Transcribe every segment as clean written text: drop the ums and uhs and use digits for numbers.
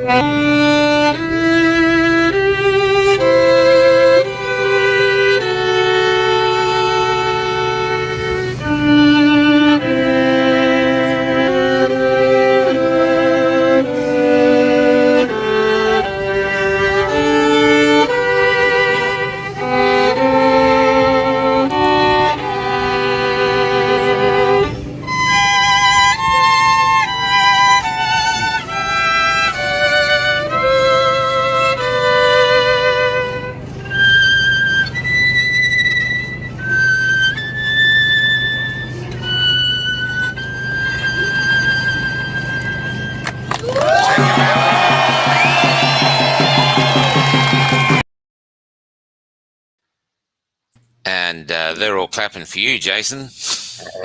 And they're all clapping for you, Jason.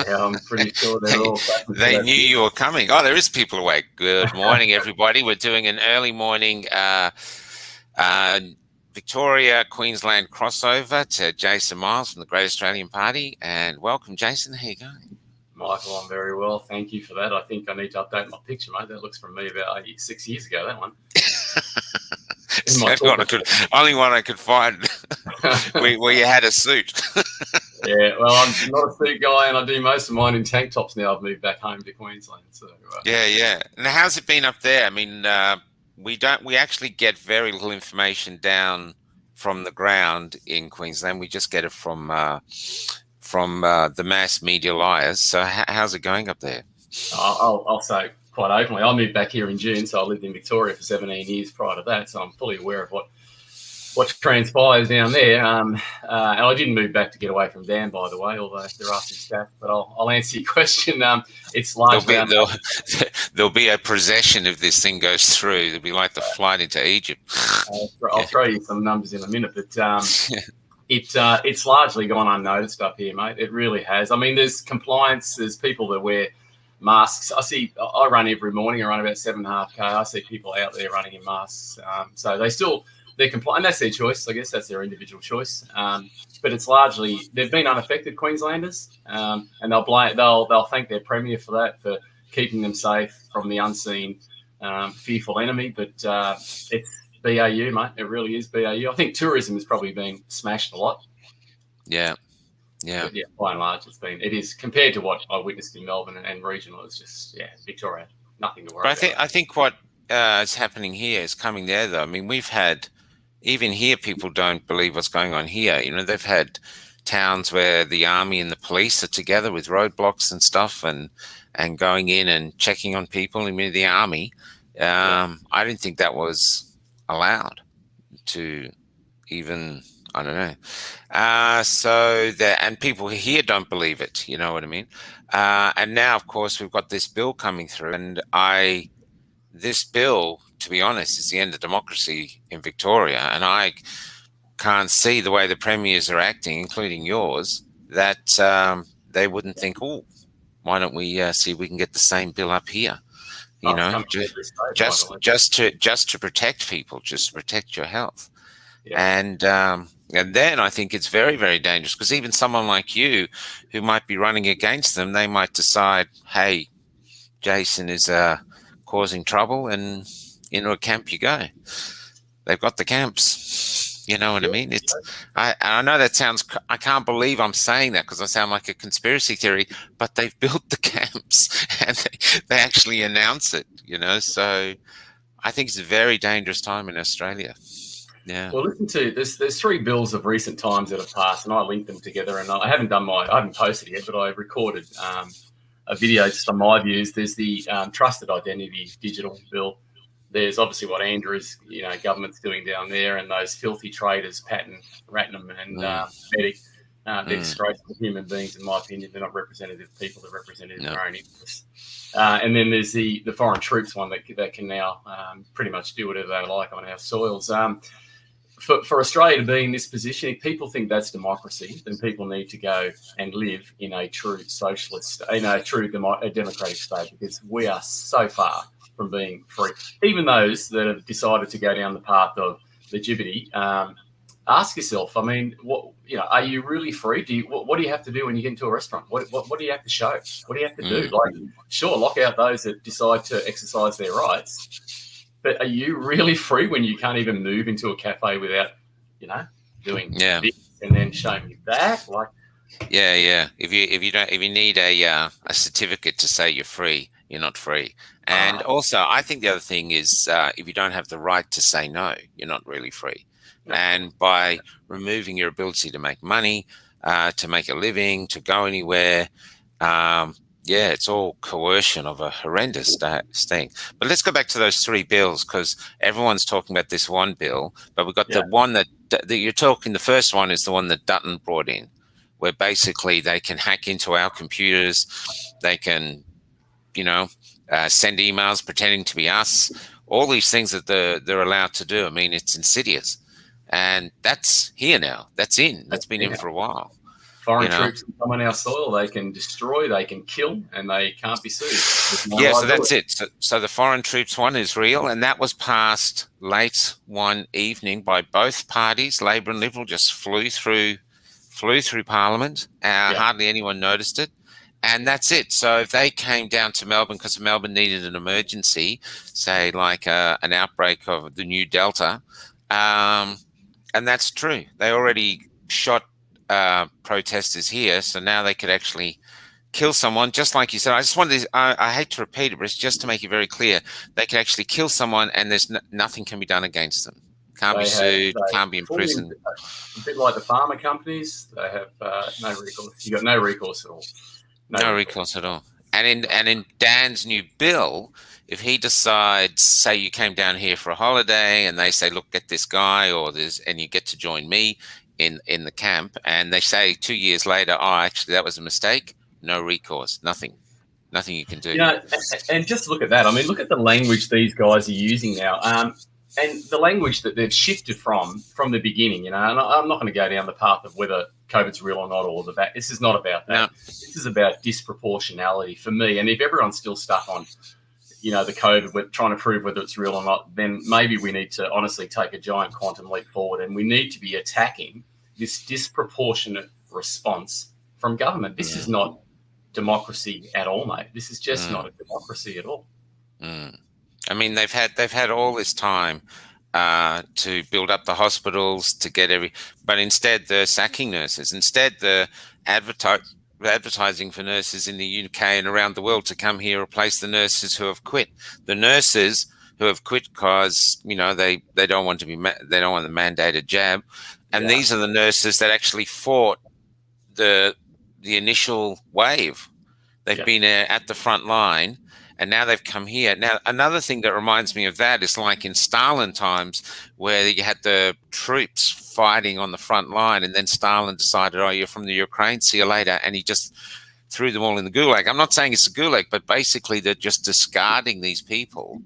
Yeah, I'm pretty sure they're all clapping. They knew you were coming. Oh, there is people awake. Good morning, everybody. We're doing an early morning Victoria, Queensland crossover to Jason Miles from the Great Australian Party. And welcome, Jason. How you going? Michael, I'm very well. Thank you for that. I think I need to update my picture, mate. That looks from me about 6 years ago, that one. Only one I could find where you had a suit. Yeah, well, I'm not a suit guy, and I do most of mine in tank tops now. I've moved back home to Queensland. So yeah. And how's it been up there? I mean, we actually get very little information down from the ground in Queensland. We just get it from the mass media liars. So how's it going up there? I'll say quite openly, I moved back here in June, so I lived in Victoria for 17 years prior to that, so I'm fully aware of what transpires down there. And I didn't move back to get away from Dan, by the way, although there are some stats. But I'll answer your question. It's largely there'll be a procession if this thing goes through. It'll be like the flight into Egypt. I'll throw you some numbers in a minute, but it's largely gone unnoticed up here, mate. It really has. I mean, there's compliance. There's people that wear masks. I run every morning. I run about 7.5K. I see people out there running in masks. So they're compliant. That's their choice. I guess that's their individual choice. But it's largely they've been unaffected, Queenslanders, and they'll thank their premier for that, for keeping them safe from the unseen, fearful enemy. But it's BAU, mate. It really is BAU. I think tourism has probably been smashed a lot. Yeah. But yeah, by and large, it is compared to what I witnessed in Melbourne and regional. It's just Victoria, nothing to worry about. I think what is happening here is coming there, though. I mean, we've had even here people don't believe what's going on here. You know, they've had towns where the army and the police are together with roadblocks and stuff, and going in and checking on people. I mean, the army. I didn't think that was allowed to even. I don't know. And people here don't believe it. You know what I mean? And now, of course, we've got this bill coming through, and this bill, to be honest, is the end of democracy in Victoria. And I can't see the way the premiers are acting, including yours, that they wouldn't think, oh, why don't we see if we can get the same bill up here? You know, just to protect people, just to protect your health. Yeah. And then I think it's very, very dangerous, because even someone like you who might be running against them, they might decide, hey, Jason is causing trouble, and into a camp you go. They've got the camps. You know what I mean? I know that sounds, I can't believe I'm saying that because I sound like a conspiracy theory, but they've built the camps and they actually announce it, you know? So I think it's a very dangerous time in Australia. Yeah. Well, listen to there's 3 bills of recent times that have passed, and I linked them together. And I haven't posted it yet, but I recorded a video just on my views. There's the trusted identity digital bill. There's obviously what Andrew's government's doing down there, and those filthy traders, Patton, Ratnam, and Medic. They're disgraceful human beings, in my opinion. They're not representative people. They're representative of their own interests. And then there's the foreign troops one that can now pretty much do whatever they like on our soils. For Australia to be in this position, if people think that's democracy, then people need to go and live in a true socialist, democratic state, because we are so far from being free. Even those that have decided to go down the path of legitimacy, ask yourself, I mean, are you really free? What do you have to do when you get into a restaurant? What do you have to show? What do you have to do? Like, sure, lock out those that decide to exercise their rights. But are you really free when you can't even move into a cafe without, doing this and then showing me that? Like, yeah. If you need a certificate to say you're free, you're not free. And also, I think the other thing is if you don't have the right to say no, you're not really free. No. And by removing your ability to make money, to make a living, to go anywhere, it's all coercion of a horrendous thing. But let's go back to those three bills, because everyone's talking about this one bill, but we've got the one that you're talking. The first one is the one that Dutton brought in, where basically they can hack into our computers, they can, send emails pretending to be us, all these things that they're allowed to do. I mean, it's insidious. And that's here now. That's been in for a while. Foreign troops come on our soil, they can destroy, they can kill, and they can't be sued. So that's it. So the foreign troops one is real, and that was passed late one evening by both parties. Labor and Liberal just flew through Parliament. Hardly anyone noticed it. And that's it. So if they came down to Melbourne because Melbourne needed an emergency, say like an outbreak of the new Delta, and that's true. They already shot protesters here, so now they could actually kill someone, just like you said. I just wanted to, I hate to repeat it, but it's just to make it very clear. They can actually kill someone and there's nothing can be done against them. Can't be sued, can't be imprisoned. A bit like the pharma companies, they have no recourse. You got no recourse at all. No recourse at all. And in Dan's new bill, if he decides, say you came down here for a holiday and they say, look, get this guy, and you get to join me in the camp, and they say 2 years later, oh, actually that was a mistake, no recourse, nothing you can do. And just look at that. I mean, look at the language these guys are using now, and the language that they've shifted from the beginning. And I'm not going to go down the path of whether COVID's real or not, or this is not about that. No. This is about disproportionality for me. And if everyone's still stuck on, the COVID, we're trying to prove whether it's real or not, then maybe we need to honestly take a giant quantum leap forward, and we need to be attacking this disproportionate response from government. This is not democracy at all, mate. This is just not a democracy at all. I mean, they've had all this time to build up the hospitals, to get but instead they're sacking nurses. Instead, they're advertising for nurses in the UK and around the world to come here, replace the nurses who have quit. The nurses who have quit because they don't want they don't want the mandated jab, and these are the nurses that actually fought the initial wave. They've been at the front line, and now they've come here. Now, another thing that reminds me of that is like in Stalin times, where you had the troops fighting on the front line, and then Stalin decided, oh, you're from the Ukraine, see you later, and he just threw them all in the gulag. I'm not saying it's a gulag, but basically they're just discarding these people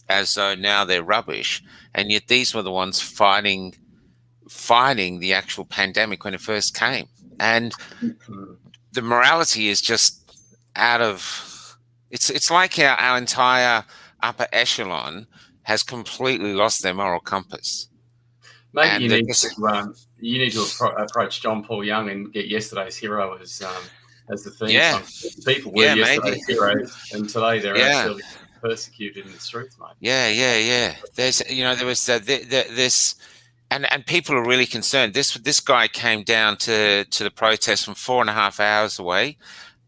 as though now they're rubbish, and yet these were the ones fighting the actual pandemic when it first came. And the morality is just out of it's like our entire upper echelon has completely lost their moral compass. Maybe you need to approach John Paul Young and get yesterday's hero as the theme. Yeah. People were yesterday's heroes, and today they're actually persecuted in the streets, mate. Yeah. There was this. And people are really concerned. This guy came down to the protest from 4.5 hours away.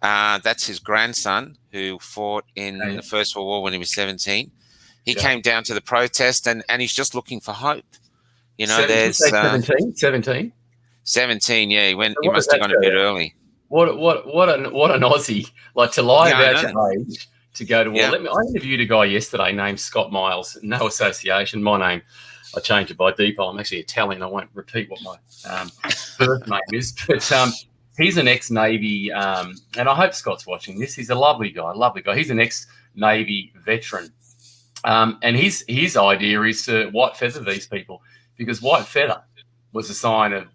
That's his grandson who fought in the First World War when he was 17. He came down to the protest and he's just looking for hope. 17. 17, yeah. He must have gone a bit early. What an Aussie, like, to lie about your age to go to war. I interviewed a guy yesterday named Scott Miles. No association. My name, I changed it by default. I'm actually Italian. I won't repeat what my birth name is, but he's an ex-Navy, and I hope Scott's watching this. He's a lovely guy. He's an ex-Navy veteran, and his idea is to white feather these people, because white feather was a sign of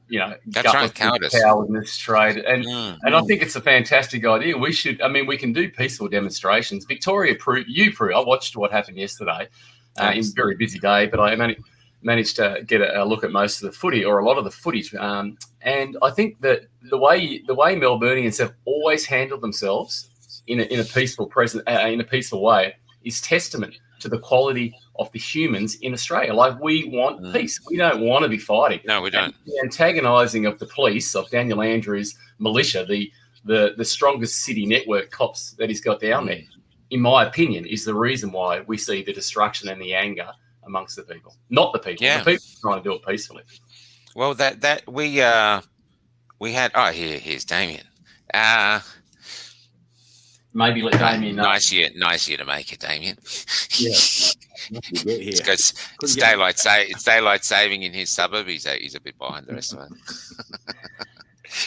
cowardness, trade, and I think it's a fantastic idea. We can do peaceful demonstrations. Victoria, I watched what happened yesterday. It was a very busy day, but I managed to get a look at most of the footage, or a lot of the footage, and I think that the way Melburnians have always handled themselves in a peaceful way is testament to the quality of the humans in Australia. Like, we want peace. We don't want to be fighting. No, we don't. And the antagonising of the police, of Daniel Andrews' militia, the strongest city network cops that he's got down there, in my opinion, is the reason why we see the destruction and the anger amongst the people. Not the people. Yeah. The people are trying to do it peacefully. Well, that we had. Oh, here's Damien. Maybe let Damien know. Nice year to make it, Damien. Yeah. It's It's daylight saving in his suburb. He's a bit behind the rest of it.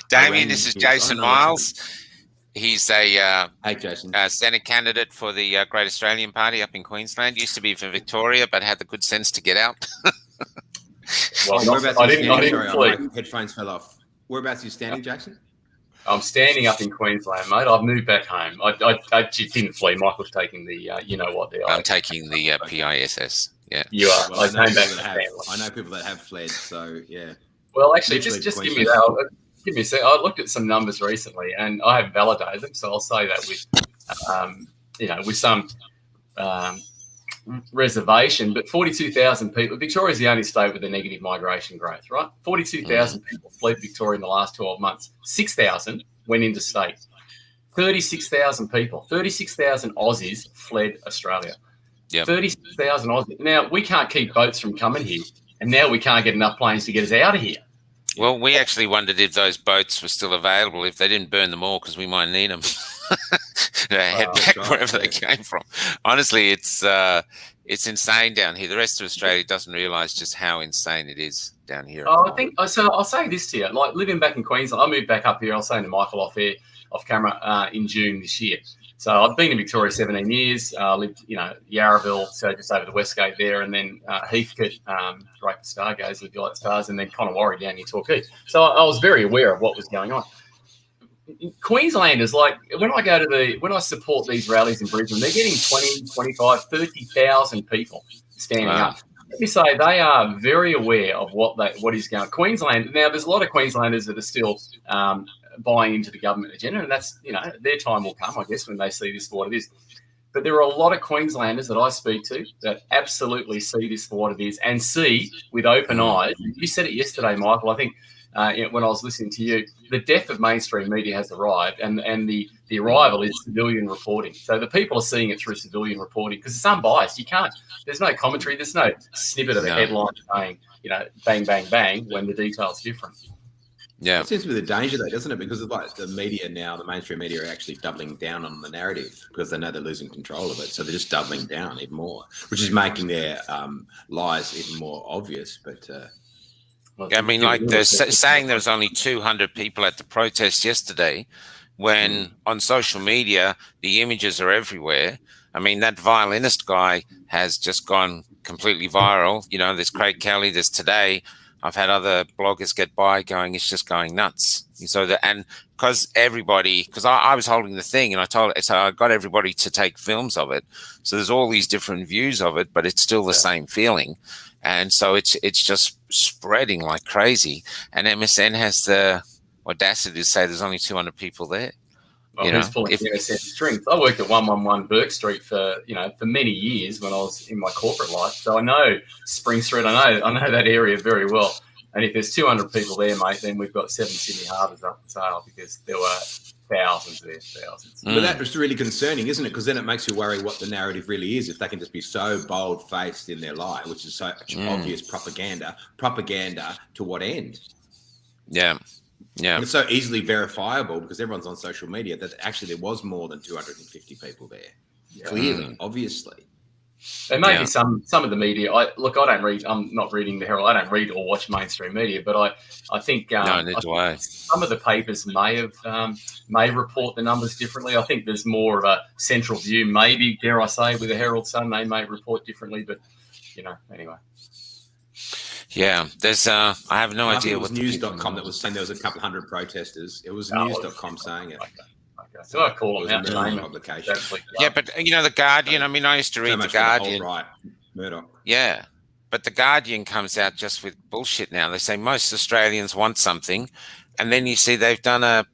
Damien, this is Jason Miles. He's a hey, Jason. Senate candidate for the Great Australian Party up in Queensland. Used to be for Victoria, but had the good sense to get out. Well, I didn't Sorry, my headphones fell off. Whereabouts are you standing, Jackson? I'm standing up in Queensland, mate. I've moved back home. I didn't flee. Michael's taking the, you know what? I'm taking the PISS. Yeah, you are. Well, I know people that have fled, so yeah. Well, actually, just give me that. Give me a sec. I looked at some numbers recently, and I haven't validated them, so I'll say that with, with some reservation. But 42,000 people. Victoria's the only state with a negative migration growth, right? 42,000 people fled Victoria in the last 12 months. 6,000 went into state. 36,000 people, 36,000 Aussies fled Australia. Yep. 36,000 Aussies. Now, we can't keep boats from coming here, and now we can't get enough planes to get us out of here. Well, we actually wondered if those boats were still available, if they didn't burn them all, because we might need them to head back wherever they came from. Honestly, it's insane down here. The rest of Australia doesn't realise just how insane it is down here. I think so. I'll say this to you: like, living back in Queensland, I moved back up here. I was saying to Michael off camera in June this year. So I've been in Victoria 17 years. Lived, Yarraville, so just over the West Gate there, and then Heathcote, Draper Stargaze, lived like stars, and then Connemara down near Torquay. So I was very aware of what was going on. Queenslanders, like, when I support these rallies in Brisbane, they're getting 20, 25, 30,000 people standing up. Let me say, they are very aware of what is going on. Queensland, now there's a lot of Queenslanders that are still buying into the government agenda, and that's, their time will come, I guess, when they see this for what it is. But there are a lot of Queenslanders that I speak to that absolutely see this for what it is and see with open eyes. You said it yesterday, Michael, I think, when I was listening to you, the death of mainstream media has arrived, and the arrival is civilian reporting. So the people are seeing it through civilian reporting because it's unbiased. There's no commentary, there's no snippet of a headline saying, bang, bang, bang, when the detail's different. Yeah, it seems to be the danger, though, doesn't it? Because it's like the media now, the mainstream media are actually doubling down on the narrative because they know they're losing control of it. So they're just doubling down even more, which is making their lies even more obvious. But I mean, like they're saying there was only 200 people at the protest yesterday, when on social media the images are everywhere. I mean, that violinist guy has just gone completely viral. There's Craig Kelly, there's Today. I've had other bloggers get by going, it's just going nuts. And because I was holding the thing, and I got everybody to take films of it. So there's all these different views of it, but it's still the same feeling. And so it's just spreading like crazy. And MSN has the audacity to say there's only 200 people there. Well, who's pulling MSN strings? I worked at 111 Burke Street for many years when I was in my corporate life. So I know Spring Street. I know that area very well. And if there's 200 people there, mate, then we've got 7 Sydney Harbours up for sale because there were thousands there, thousands. But that's really concerning, isn't it? Because then it makes you worry what the narrative really is if they can just be so bold-faced in their lie, which is such obvious propaganda. Propaganda to what end? Yeah. Yeah. And it's so easily verifiable because everyone's on social media that actually there was more than 250 people there. Yeah. Clearly, obviously. There may be some of the media. I don't read. I'm not reading the Herald. I don't read or watch mainstream media, but I think some of the papers may report the numbers differently. I think there's more of a central view. Maybe, dare I say, with the Herald Sun, they may report differently. But anyway. Yeah, there's. I have no idea. It was news.com that was saying there was a couple hundred protesters. It was news.com saying it. Okay. So I call them out. Publication. Yeah, but the Guardian. I mean, I used to read the Guardian. Right, Murdoch. Yeah, but the Guardian comes out just with bullshit now. They say most Australians want something, and then you see they've done a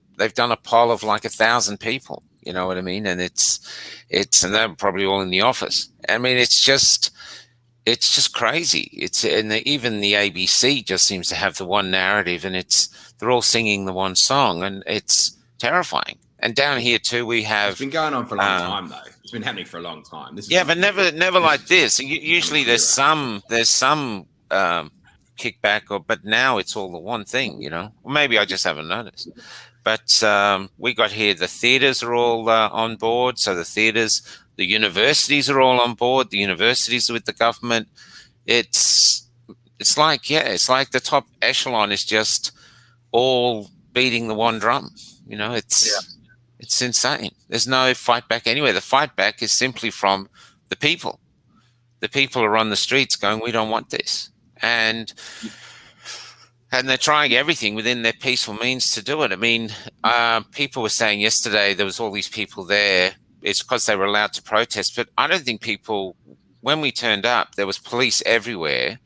poll of like 1,000 people. You know what I mean? And and they're probably all in the office. I mean, it's just crazy. Even the ABC just seems to have the one narrative, and they're all singing the one song, and it's terrifying. And down here too, we have. It's been going on for a long time, though. It's been happening for a long time. But never like this. Usually, there's some kickback, but now it's all the one thing. You know, or maybe I just haven't noticed. But we got here. The theaters are all on board. So the universities are all on board. The universities are with the government. It's like the top echelon is just all beating the one drum. You know, it's insane. There's no fight back anywhere. The fight back is simply from the people. The people are on the streets going, we don't want this. And they're trying everything within their peaceful means to do it. I mean, people were saying yesterday there was all these people there. It's because they were allowed to protest. But I don't think when we turned up, there was police everywhere.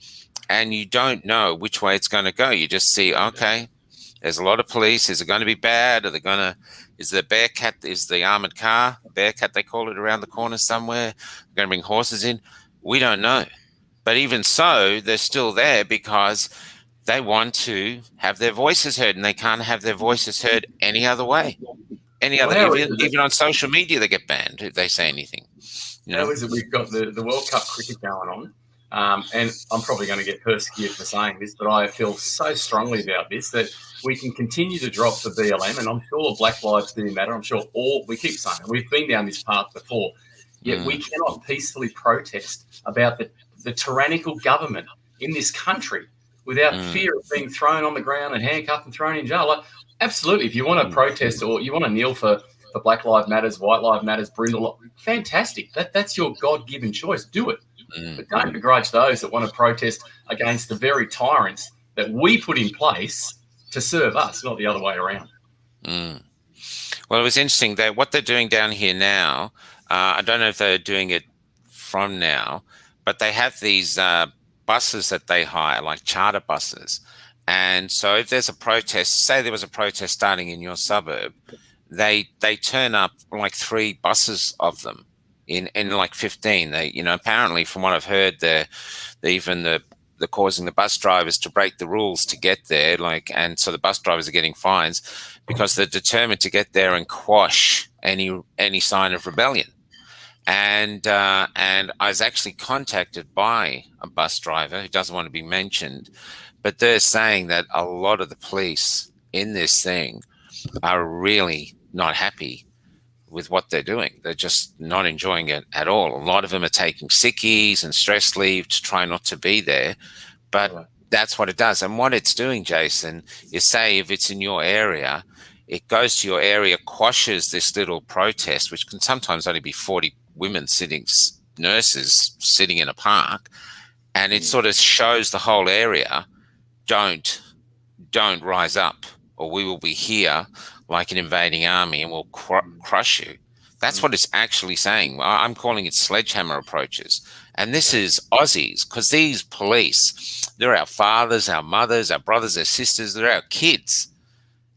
And you don't know which way it's going to go. You just see, okay, there's a lot of police. Is it going to be bad? Is the armored car, Bearcat they call it, around the corner somewhere? They're going to bring horses in? We don't know. But even so, they're still there because they want to have their voices heard, and they can't have their voices heard any other way. Even on social media, they get banned if they say anything. How is it we've got the World Cup cricket going on? And I'm probably going to get persecuted for saying this, but I feel so strongly about this that we can continue to drop the BLM, and I'm sure Black Lives do matter. I'm sure we keep saying it. We've been down this path before, yet we cannot peacefully protest about the tyrannical government in this country without fear of being thrown on the ground and handcuffed and thrown in jail. Like, absolutely, if you want to protest or you want to kneel for Black Lives Matters, White Lives Matters, Brindle, fantastic. That's your God-given choice. Do it. But don't begrudge those that want to protest against the very tyrants that we put in place to serve us, not the other way around. Well, it was interesting that what they're doing down here now, I don't know if they're doing it from now, but they have these buses that they hire, like charter buses. And so if there's a protest, say there was a protest starting in your suburb, they turn up like 3 buses of them in like 15. They, apparently from what I've heard, they're causing the bus drivers to break the rules to get there. And so the bus drivers are getting fines because they're determined to get there and quash any sign of rebellion. And I was actually contacted by a bus driver who doesn't want to be mentioned, but they're saying that a lot of the police in this thing are really not happy with what they're doing. They're just not enjoying it at all. A lot of them are taking sickies and stress leave to try not to be there, but that's what it does. And what it's doing, Jason, is say if it's in your area, it goes to your area, quashes this little protest, which can sometimes only be 40 women nurses sitting in a park, and it sort of shows the whole area, don't rise up, or we will be here like an invading army and we'll crush you. That's what it's actually saying. I'm calling it sledgehammer approaches. And this is Aussies, because these police, they're our fathers, our mothers, our brothers, our sisters, they're our kids.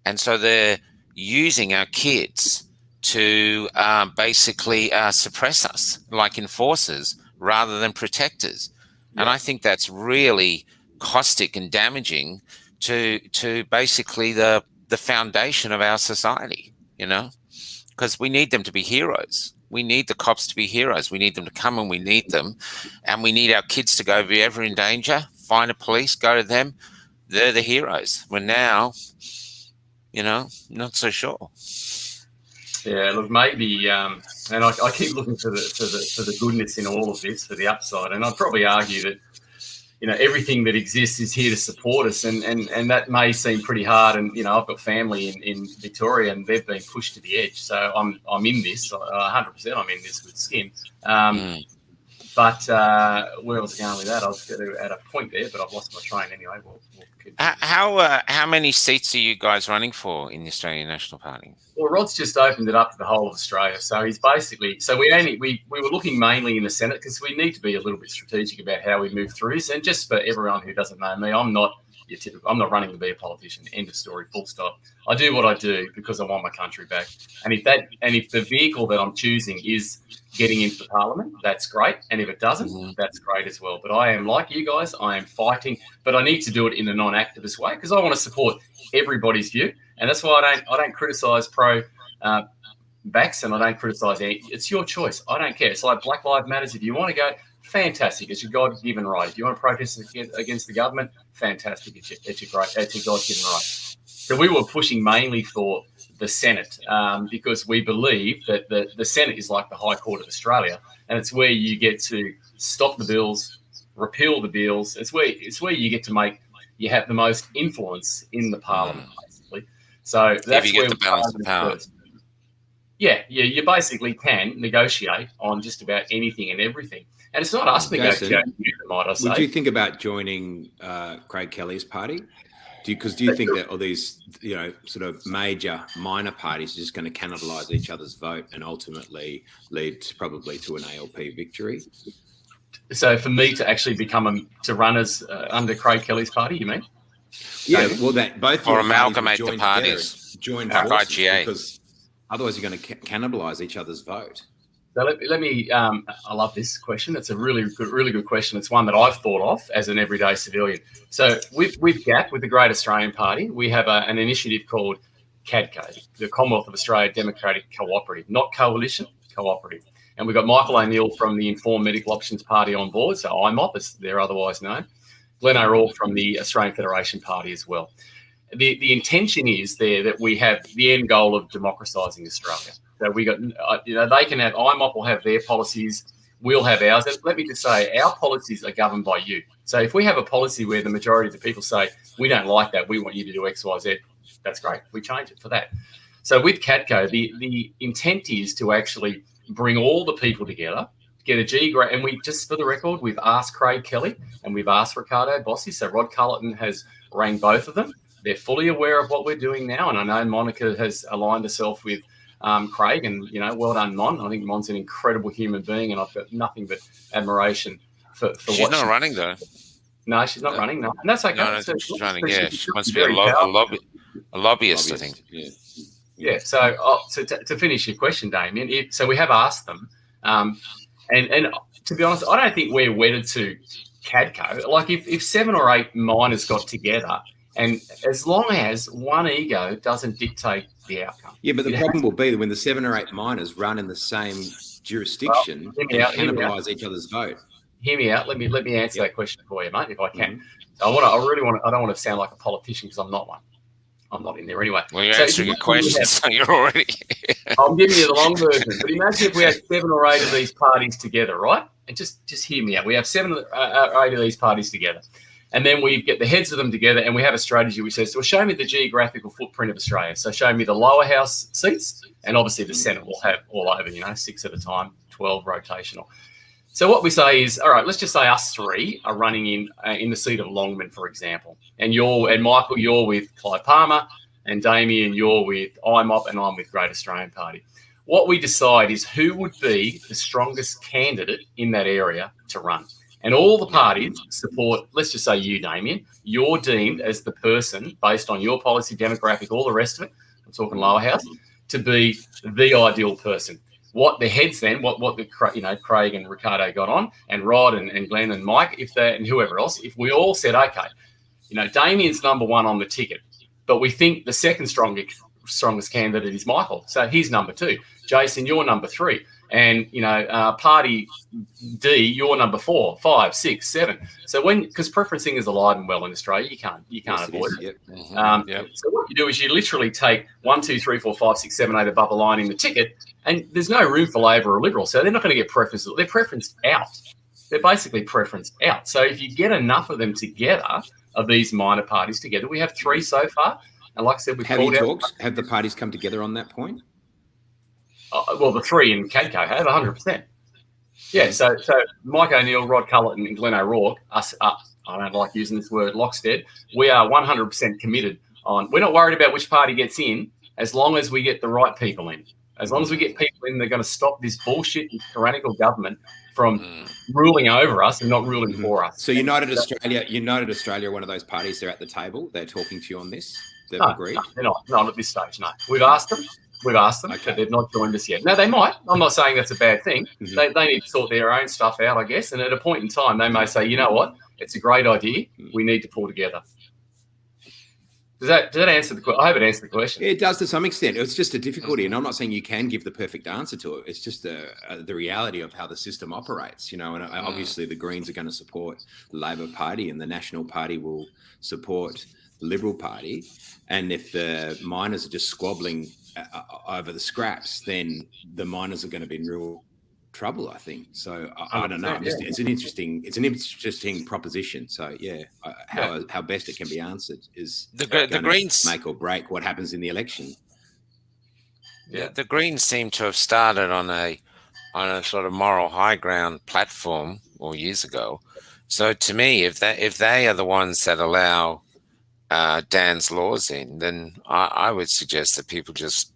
And so they're using our kids to basically suppress us like enforcers rather than protectors. Yeah. And I think that's really caustic and damaging to basically the foundation of our society, because we need them to be heroes. We need the cops to be heroes. We need them to come and we need them. And we need our kids to go, if you're ever in danger, find a police, go to them. They're the heroes. We're now, not so sure. Yeah, look, maybe, and I keep looking for the goodness in all of this, for the upside. And I'd probably argue that, everything that exists is here to support us, and that may seem pretty hard. And I've got family in Victoria, and they've been pushed to the edge. So I'm in this 100%. I'm in this with skin. But where was I going with that? I was going to at a point there, but I've lost my train anyway. We'll how many seats are you guys running for in the Australian National Party? Well, Rod's just opened it up to the whole of Australia. So he's basically, we were looking mainly in the Senate because we need to be a little bit strategic about how we move through this. And just for everyone who doesn't know me, I'm not your typical. I'm not running to be a politician. End of story. Full stop. I do what I do because I want my country back. And if the vehicle that I'm choosing is getting into the parliament, that's great. And if it doesn't, that's great as well. But I am like you guys. I am fighting, but I need to do it in a non-activist way because I want to support everybody's view. And that's why I don't criticise pro-vax and I don't criticise any. It's your choice. I don't care. It's like Black Lives Matters. If you want to go, fantastic. It's your God-given right. If you want to protest against the government, fantastic. It's your God-given right. So we were pushing mainly for the Senate because we believe that the Senate is like the High Court of Australia, and it's where you get to stop the bills, repeal the bills. It's where you get to you have the most influence in the parliament, basically. So that's where the balance of power. Yeah, you basically can negotiate on just about anything and everything. And it's not us negotiating, might I say. Would you think about joining Craig Kelly's party? Do you think that all these, sort of major minor parties are just going to cannibalise each other's vote and ultimately lead probably to an ALP victory? So for me to actually to run as under Craig Kelly's party, you mean? Yeah, well, that both or amalgamate the parties, join forces, because otherwise you're going to cannibalise each other's vote. So let me. I love this question. It's a really good question. It's one that I've thought of as an everyday civilian. So with GAP, with the Great Australian Party, we have an initiative called CADCO, the Commonwealth of Australia Democratic Cooperative, not coalition, cooperative. And we've got Michael O'Neill from the Informed Medical Options Party on board, so IMOP, as they're otherwise known. Glenn O'Rourke from the Australian Federation Party as well. The intention is there that we have the end goal of democratising Australia. So we got, they can have, IMOP will have their policies, we'll have ours. And let me just say, our policies are governed by you. So if we have a policy where the majority of the people say, we don't like that, we want you to do X, Y, Z, that's great. We change it for that. So with CADCO, the intent is to actually bring all the people together, get a and we, just for the record, we've asked Craig Kelly and we've asked Ricardo Bossi. So Rod Cullerton has rang both of them. They're fully aware of what we're doing now. And I know Monica has aligned herself with Craig, and well done, Mon. I think Mon's an incredible human being, and I've got nothing but admiration for she's what not running though. No, she's not running. No, and that's okay. No, she's running. Yeah, she wants to be a lobbyist, I think. Yeah. So, to finish your question, Damien, so we have asked them, and to be honest, I don't think we're wedded to CADCO. Like if 7 or 8 miners got together, and as long as one ego doesn't dictate the outcome. Yeah, but the problem will be that when the 7 or 8 miners run in the same jurisdiction and cannibalise each other's vote. Hear me out. Let me answer that question for you, mate, if I can. I don't want to sound like a politician because I'm not one. I'm not in there anyway. Well, you're answering your question, so you're already. I'm giving you the long version. But imagine if we had 7 or 8 of these parties together, right? And just hear me out. We have 7 or 8 of these parties together. And then we get the heads of them together and we have a strategy which says, well, show me the geographical footprint of Australia. So show me the lower house seats, and obviously the Senate will have all over, 6 at a time, 12 rotational. So what we say is, all right, let's just say us 3 are running in the seat of Longman, for example. And Michael, you're with Clive Palmer, and Damien, you're with IMOP, and I'm with Great Australian Party. What we decide is who would be the strongest candidate in that area to run. And all the parties support, let's just say you, Damien, you're deemed as the person, based on your policy, demographic, all the rest of it, I'm talking lower house, to be the ideal person. What the heads then, what Craig and Ricardo got on, and Rod and Glenn and Mike, and whoever else, if we all said, okay, Damien's number 1 on the ticket, but we think the second strongest candidate is Michael, so he's number 2. Jason, you're number 3. And, party D, you're number 4, 5, 6, 7. So because preferencing is alive and well in Australia, you can't avoid it. Yep. So what you do is you literally take 1, 2, 3, 4, 5, 6, 7, 8 above the line in the ticket, and there's no room for Labor or Liberal. So they're not going to get preferences. They're preferenced out. They're basically preferenced out. So if you get enough of them together, of these minor parties together, we have 3 so far. And like I said, we've called out. Have the parties come together on that point? Well, the 3 in CADCO have 100%. Yeah, so Mike O'Neill, Rod Cullerton, and Glenn O'Rourke, us, I don't like using this word, lockstead, we are 100% committed on. We're not worried about which party gets in as long as we get the right people in. As long as we get people in, they're going to stop this bullshit tyrannical government from ruling over us and not ruling for us. So United Australia, one of those parties, they're at the table. They're talking to you on this. They've agreed. No, they're not at this stage. No, we've asked them, okay, but they've not joined us yet. Now they might. I'm not saying that's a bad thing. They need to sort their own stuff out, I guess. And at a point in time, they may say, you know what, it's a great idea. We need to pull together. Does that answer the question? I hope it answered the question. It does to some extent. It's just a difficulty, and I'm not saying you can give the perfect answer to it. It's just the reality of how the system operates, And obviously, the Greens are going to support the Labor Party, and the National Party will support the Liberal Party. And if the miners are just squabbling over the scraps, then the miners are going to be in real trouble, I think. So I don't know. It's an interesting proposition. So how best it can be answered is the Greens make or break what happens in the election. Yeah, the Greens seem to have started on a sort of moral high ground platform all years ago. So to me, if they are the ones that allow Dan's laws in, then I would suggest that people just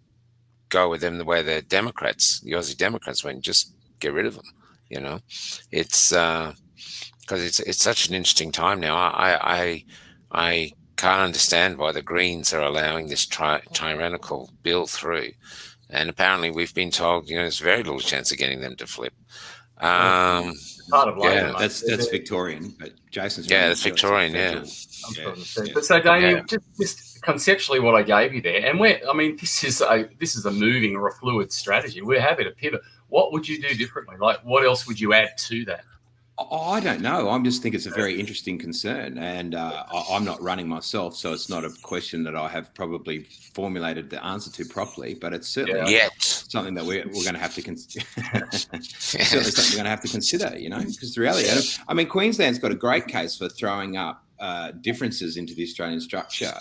go with them the way the Aussie Democrats went, just get rid of them. It's because it's such an interesting time now. I can't understand why the Greens are allowing this tyrannical bill through, and apparently we've been told there's very little chance of getting them to flip. Part of Labor, that's Victorian, but Jason's that's Victorian, But so Damien, just conceptually what I gave you there, and this is a moving or a fluid strategy. We're happy to pivot. What would you do differently? Like, what else would you add to that? I don't know. I just think it's a very interesting concern, and I'm not running myself, so it's not a question that I have probably formulated the answer to properly. But it's certainly something that we're going to have to consider. Certainly something we're going to have to consider, because the reality, Queensland's got a great case for throwing up differences into the Australian structure,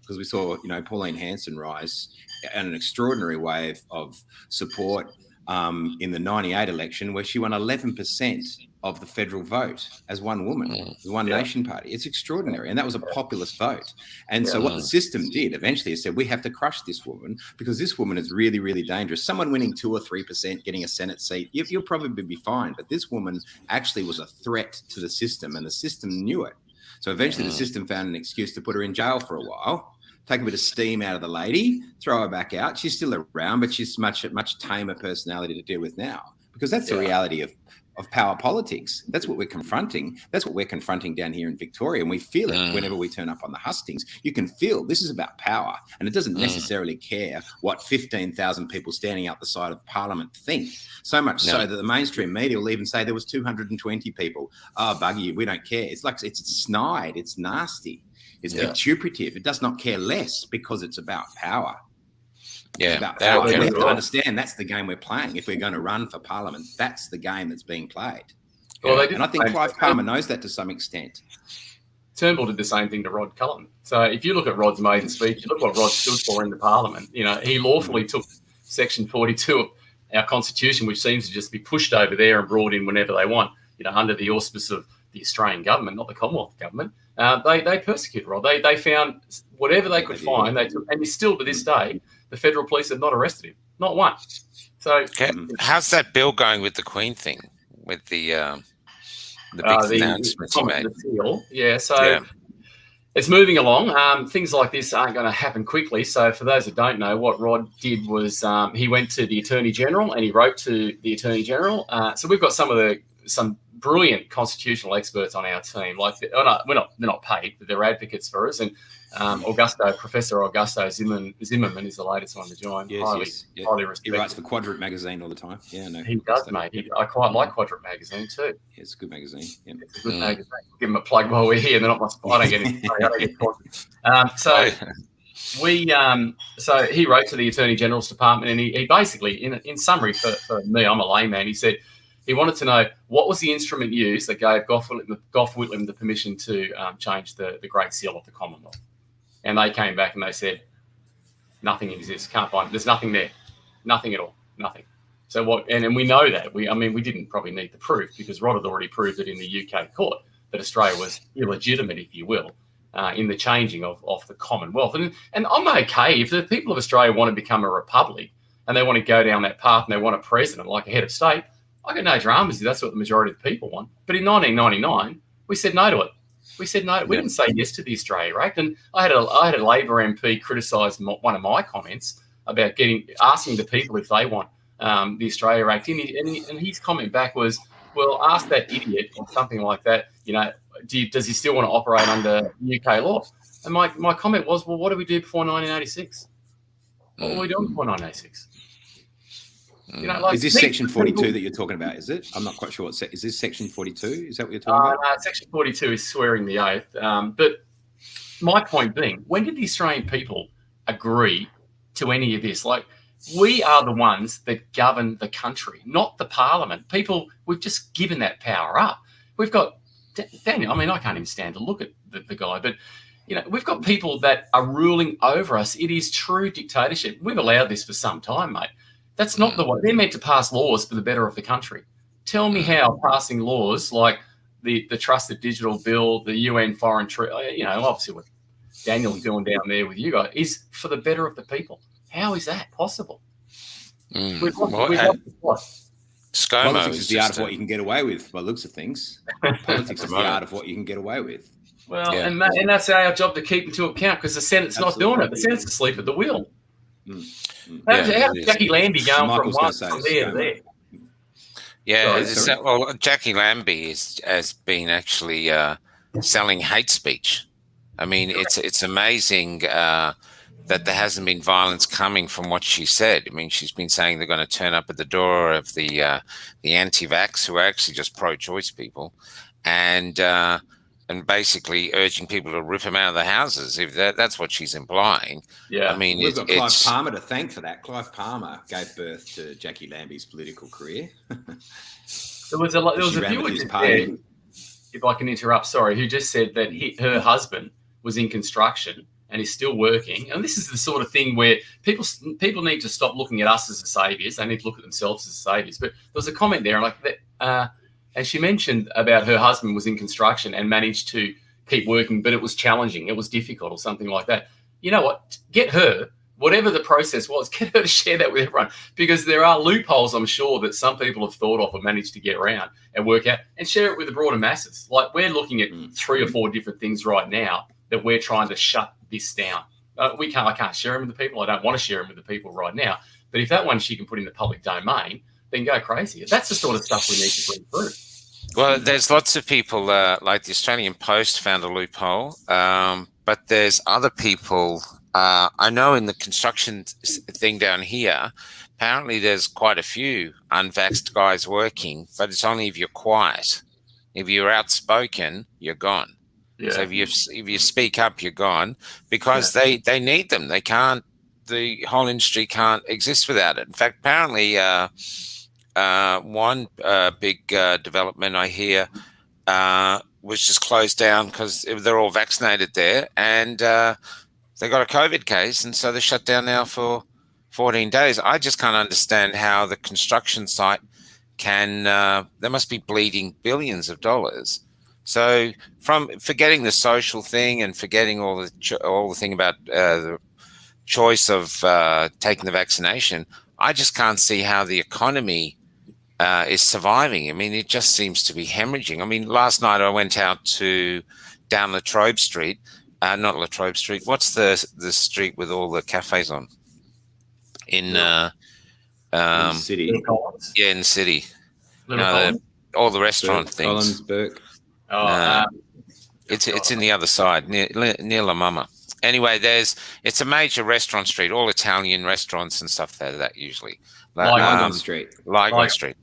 because we saw, Pauline Hanson rise in an extraordinary wave of support in the 98 election, where she won 11% of the federal vote as one woman, the One Nation Party. It's extraordinary. And that was a populist vote. And so what the system did eventually is said, we have to crush this woman because this woman is really, really dangerous. Someone winning 2 or 3%, getting a Senate seat, you'll probably be fine. But this woman actually was a threat to the system, and the system knew it. So eventually the system found an excuse to put her in jail for a while, take a bit of steam out of the lady, throw her back out. She's still around, but she's much tamer personality to deal with now, because that's the reality of power politics. That's what we're confronting. That's what we're confronting down here in Victoria, and we feel it whenever we turn up on the hustings. You can feel this is about power, and it doesn't necessarily care what 15,000 people standing out the side of Parliament think. So much so that the mainstream media will even say there was 220 people. Oh, buggy you, we don't care. It's like it's snide, it's nasty, it's vituperative. It does not care less because it's about power. Yeah, about power. We have to understand that's the game we're playing. If we're going to run for Parliament, that's the game that's being played. Well, and I think Clive Palmer knows that to some extent. Turnbull did the same thing to Rod Cullen. So if you look at Rod's maiden speech, you look what Rod stood for in the Parliament. He lawfully took Section 42 of our Constitution, which seems to just be pushed over there and brought in whenever they want, under the auspice of the Australian government, not the Commonwealth government. They persecuted Rod. They found whatever they could find. They took, and still to this day, the federal police have not arrested him, not one. So, how's that bill going with the Queen thing, with the big announcements you made? It's moving along. Things like this aren't going to happen quickly. So, for those that don't know, what Rod did was he went to the Attorney General and he wrote to the Attorney General. So we've got some brilliant constitutional experts on our team. Like they're not paid, but they're advocates for us. And Professor Augusto Zimmerman is the latest one to join. Highly respected. He writes for Quadrant magazine all the time. Yeah, no, he does, mate. I quite like Quadrant magazine too. Yeah, it's a good magazine. Yeah. It's a good magazine. Give him a plug while we're here. They're not much. I don't get it. I don't get Quadrant. So he wrote to the Attorney General's department, and he basically, in summary, for me, I'm a layman. He said he wanted to know what was the instrument used that gave Gough Whitlam the permission to change the Great Seal of the Commonwealth. And they came back and they said, nothing exists. Can't find it. There's nothing there. Nothing at all. Nothing. So what? And we know that. We didn't probably need the proof because Rod had already proved it in the UK court that Australia was illegitimate, if you will, in the changing of the Commonwealth. And I'm okay if the people of Australia want to become a republic and they want to go down that path and they want a president like a head of state, I got no dramas. That's what the majority of the people want. But in 1999, we said no to it. We said no. We didn't say yes to the Australia Act. And I had a Labor MP criticise one of my comments about asking the people if they want the Australia Act. And his comment back was, well, ask that idiot or something like that, does he still want to operate under UK law? And my comment was, well, what did we do before 1986? What were we doing before 1986? Is this Section 42 that you're talking about? Is it? I'm not quite sure. Is this Section 42? Is that what you're talking about? No, Section 42 is swearing the oath. But my point being, when did the Australian people agree to any of this? Like, we are the ones that govern the country, not the Parliament. We've just given that power up. We've got Daniel. I mean, I can't even stand to look at the guy, but we've got people that are ruling over us. It is true dictatorship. We've allowed this for some time, mate. That's not the way. They're meant to pass laws for the better of the country. Tell me how passing laws like the Trusted Digital Bill, the UN Foreign Treaty, obviously what Daniel's doing down there with you guys, is for the better of the people. How is that possible? Politics is the art of what you can get away with, by the looks of things. Politics is the art of what you can get away with. Well, and that's our job to keep into account, because the Senate's not doing it. The Senate's asleep at the wheel. How's Jackie Lambie going from there to there? Yeah, well, Jackie Lambie has been actually selling hate speech. I mean, it's amazing that there hasn't been violence coming from what she said. I mean, she's been saying they're going to turn up at the door of the anti-vax, who are actually just pro-choice people, and basically urging people to rip them out of the houses. If that's what she's implying. Yeah, I mean, we've got Clive Palmer to thank for that. Clive Palmer gave birth to Jackie Lambie's political career. There was a few just said, if I can interrupt, sorry, who just said that her husband was in construction and is still working. And this is the sort of thing where people need to stop looking at us as the saviours. They need to look at themselves as the saviours. But there was a comment there like that. And she mentioned about her husband was in construction and managed to keep working, but it was challenging. It was difficult or something like that. You know what? Get her, whatever the process was, get her to share that with everyone, because there are loopholes, I'm sure, that some people have thought of or managed to get around and work out and share it with the broader masses. Like, we're looking at 3 or 4 different things right now that we're trying to shut this down. I can't share them with the people. I don't want to share them with the people right now. But if that one she can put in the public domain, then go crazy. That's the sort of stuff we need to bring through. Well, there's lots of people, like the Australian Post found a loophole, but there's other people. I know in the construction thing down here, apparently there's quite a few unvaxxed guys working, but it's only if you're quiet. If you're outspoken, you're gone. Yeah. So if you speak up, you're gone, because they need them. They can't. The whole industry can't exist without it. In fact, apparently. One big development I hear was just closed down because they're all vaccinated there, and they got a COVID case, and so they're shut down now for 14 days. I just can't understand how the construction site can. They must be bleeding billions of dollars. So, from forgetting the social thing and forgetting all the thing about the choice of taking the vaccination, I just can't see how the economy is surviving. I mean, it just seems to be hemorrhaging. I mean, last night I went out down Latrobe Street, not Latrobe Street. What's the street with all the cafes on? In the city. Yeah, in the city. All the restaurant things. Burke. It's in the other side near La Mama. Anyway, it's a major restaurant street, all Italian restaurants and stuff there. That usually Lygon Street. Lygon Street.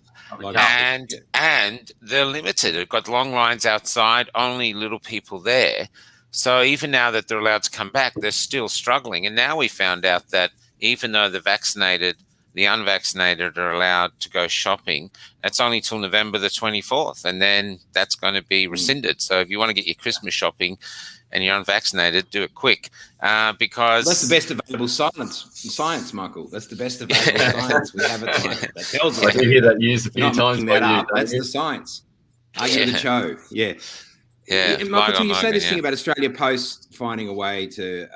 And they're limited. They've got long lines outside, only little people there. So even now that they're allowed to come back, they're still struggling. And now we found out that even though the unvaccinated are allowed to go shopping, that's only till November the 24th. And then that's going to be rescinded. So if you want to get your Christmas shopping and you're unvaccinated, do it quick, because that's the best available science, Michael. That's the best available science we have at the moment. That tells us. I hear that used a few times by you. That's the science. Argue the show. Yeah. Yeah, And Michael, you say this yeah. thing about Australia Post finding a way to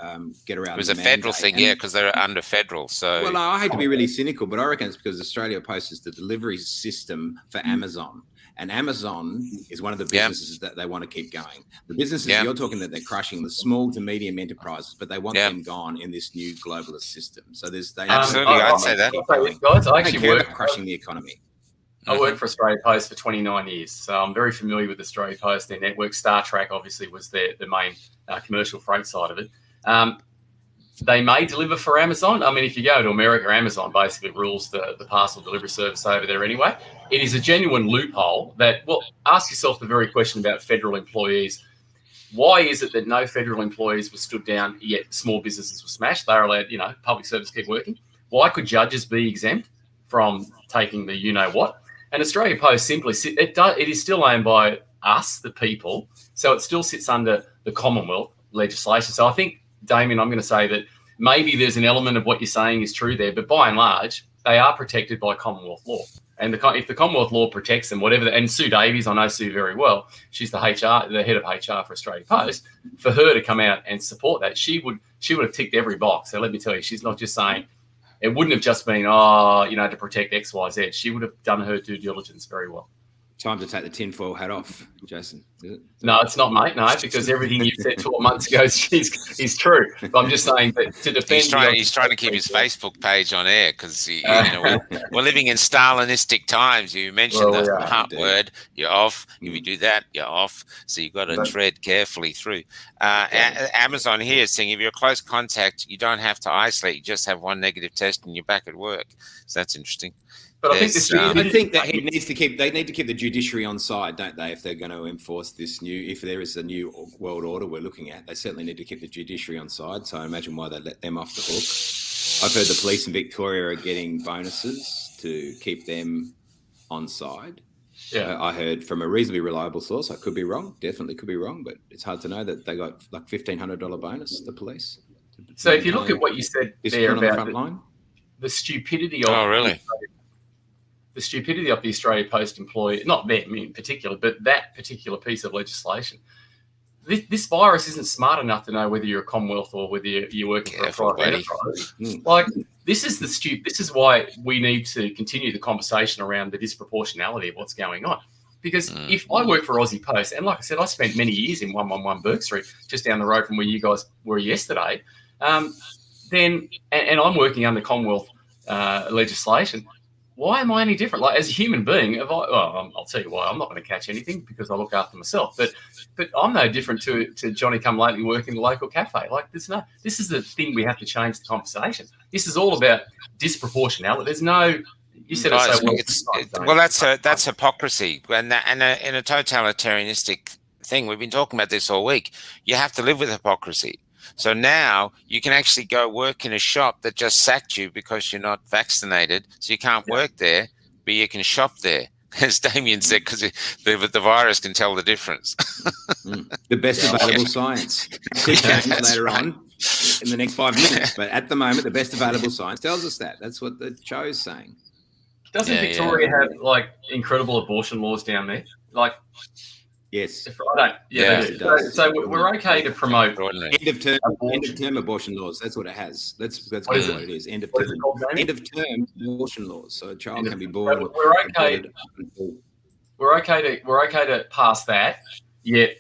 get around. It was a federal thing, yeah, because they're under federal. So, well, I hate to be really cynical, but I reckon it's because Australia Post is the delivery system for Amazon, and Amazon is one of the businesses that they want to keep going. The businesses you're talking that they're crushing, the small to medium enterprises, but they want them gone in this new globalist system. So there's absolutely, I'd say that. Guys, I actually care about crushing the economy. I worked for Australia Post for 29 years, so I'm very familiar with Australia Post, their network. Star Trek obviously was the main commercial freight side of it. They may deliver for Amazon. I mean, if you go to America, Amazon basically rules the parcel delivery service over there anyway. It is a genuine loophole that, well, ask yourself the very question about federal employees. Why is it that no federal employees were stood down, yet small businesses were smashed? They're allowed, public service keep working. Why could judges be exempt from taking the you-know-what? And Australia Post simply, it is still owned by us, the people, so it still sits under the Commonwealth legislation. So I think, Damien, I'm going to say that maybe there's an element of what you're saying is true there, but by and large, they are protected by Commonwealth law. And if the Commonwealth law protects them, whatever, and Sue Davies, I know Sue very well, she's the head of HR for Australia Post, for her to come out and support that, she would have ticked every box. So let me tell you, she's not just saying, it wouldn't have just been, to protect X, Y, Z. She would have done her due diligence very well. Time to take the tinfoil hat off, Jason. Is it? No, it's not, mate. No, because everything you said 12 months ago is true. But I'm just saying that to defend. He's trying to keep his Facebook page on air because we're living in Stalinistic times. You mentioned the hot word, you're off. If you do that, you're off. So you've got to tread carefully through. Amazon here is saying if you're a close contact, you don't have to isolate. You just have one negative test and you're back at work. So that's interesting. But I think that they need to keep the judiciary on side, don't they? If they're going to enforce if there is a new world order we're looking at, they certainly need to keep the judiciary on side. So I imagine why they let them off the hook. I've heard the police in Victoria are getting bonuses to keep them on side. Yeah, I heard from a reasonably reliable source. I could be wrong, definitely could be wrong, but it's hard to know that they got like $1,500 bonus. The police. So if you look at what you said there about the front line, the stupidity of the stupidity of the Australia Post employee, not them in particular, but that particular piece of legislation. This virus isn't smart enough to know whether you're a Commonwealth or whether you're working for a private enterprise. Like, this is why we need to continue the conversation around the disproportionality of what's going on. Because if I work for Aussie Post, and like I said, I spent many years in 111 Burke Street, just down the road from where you guys were yesterday, then I'm working under Commonwealth legislation. Why am I any different? Like, as a human being, I'll tell you why. I'm not going to catch anything because I look after myself. But I'm no different to Johnny come lately working in the local cafe. Like, this is the thing we have to change the conversation. This is all about disproportionality. There's no. You said it so well. That's hypocrisy, and in a totalitarianistic thing. We've been talking about this all week. You have to live with hypocrisy. So now you can actually go work in a shop that just sacked you because you're not vaccinated. So you can't work there, but you can shop there. As Damien said, because the virus can tell the difference. The best available science. Could change later on in the next 5 minutes. But at the moment, the best available science tells us that. That's what the show's saying. Doesn't Victoria have, like, incredible abortion laws down there? Like... Yes. They do. So we're okay to promote end of term abortion laws. That's what it has. That's what it is. End of term abortion laws. So a child can be born. We're okay to pass that. Yet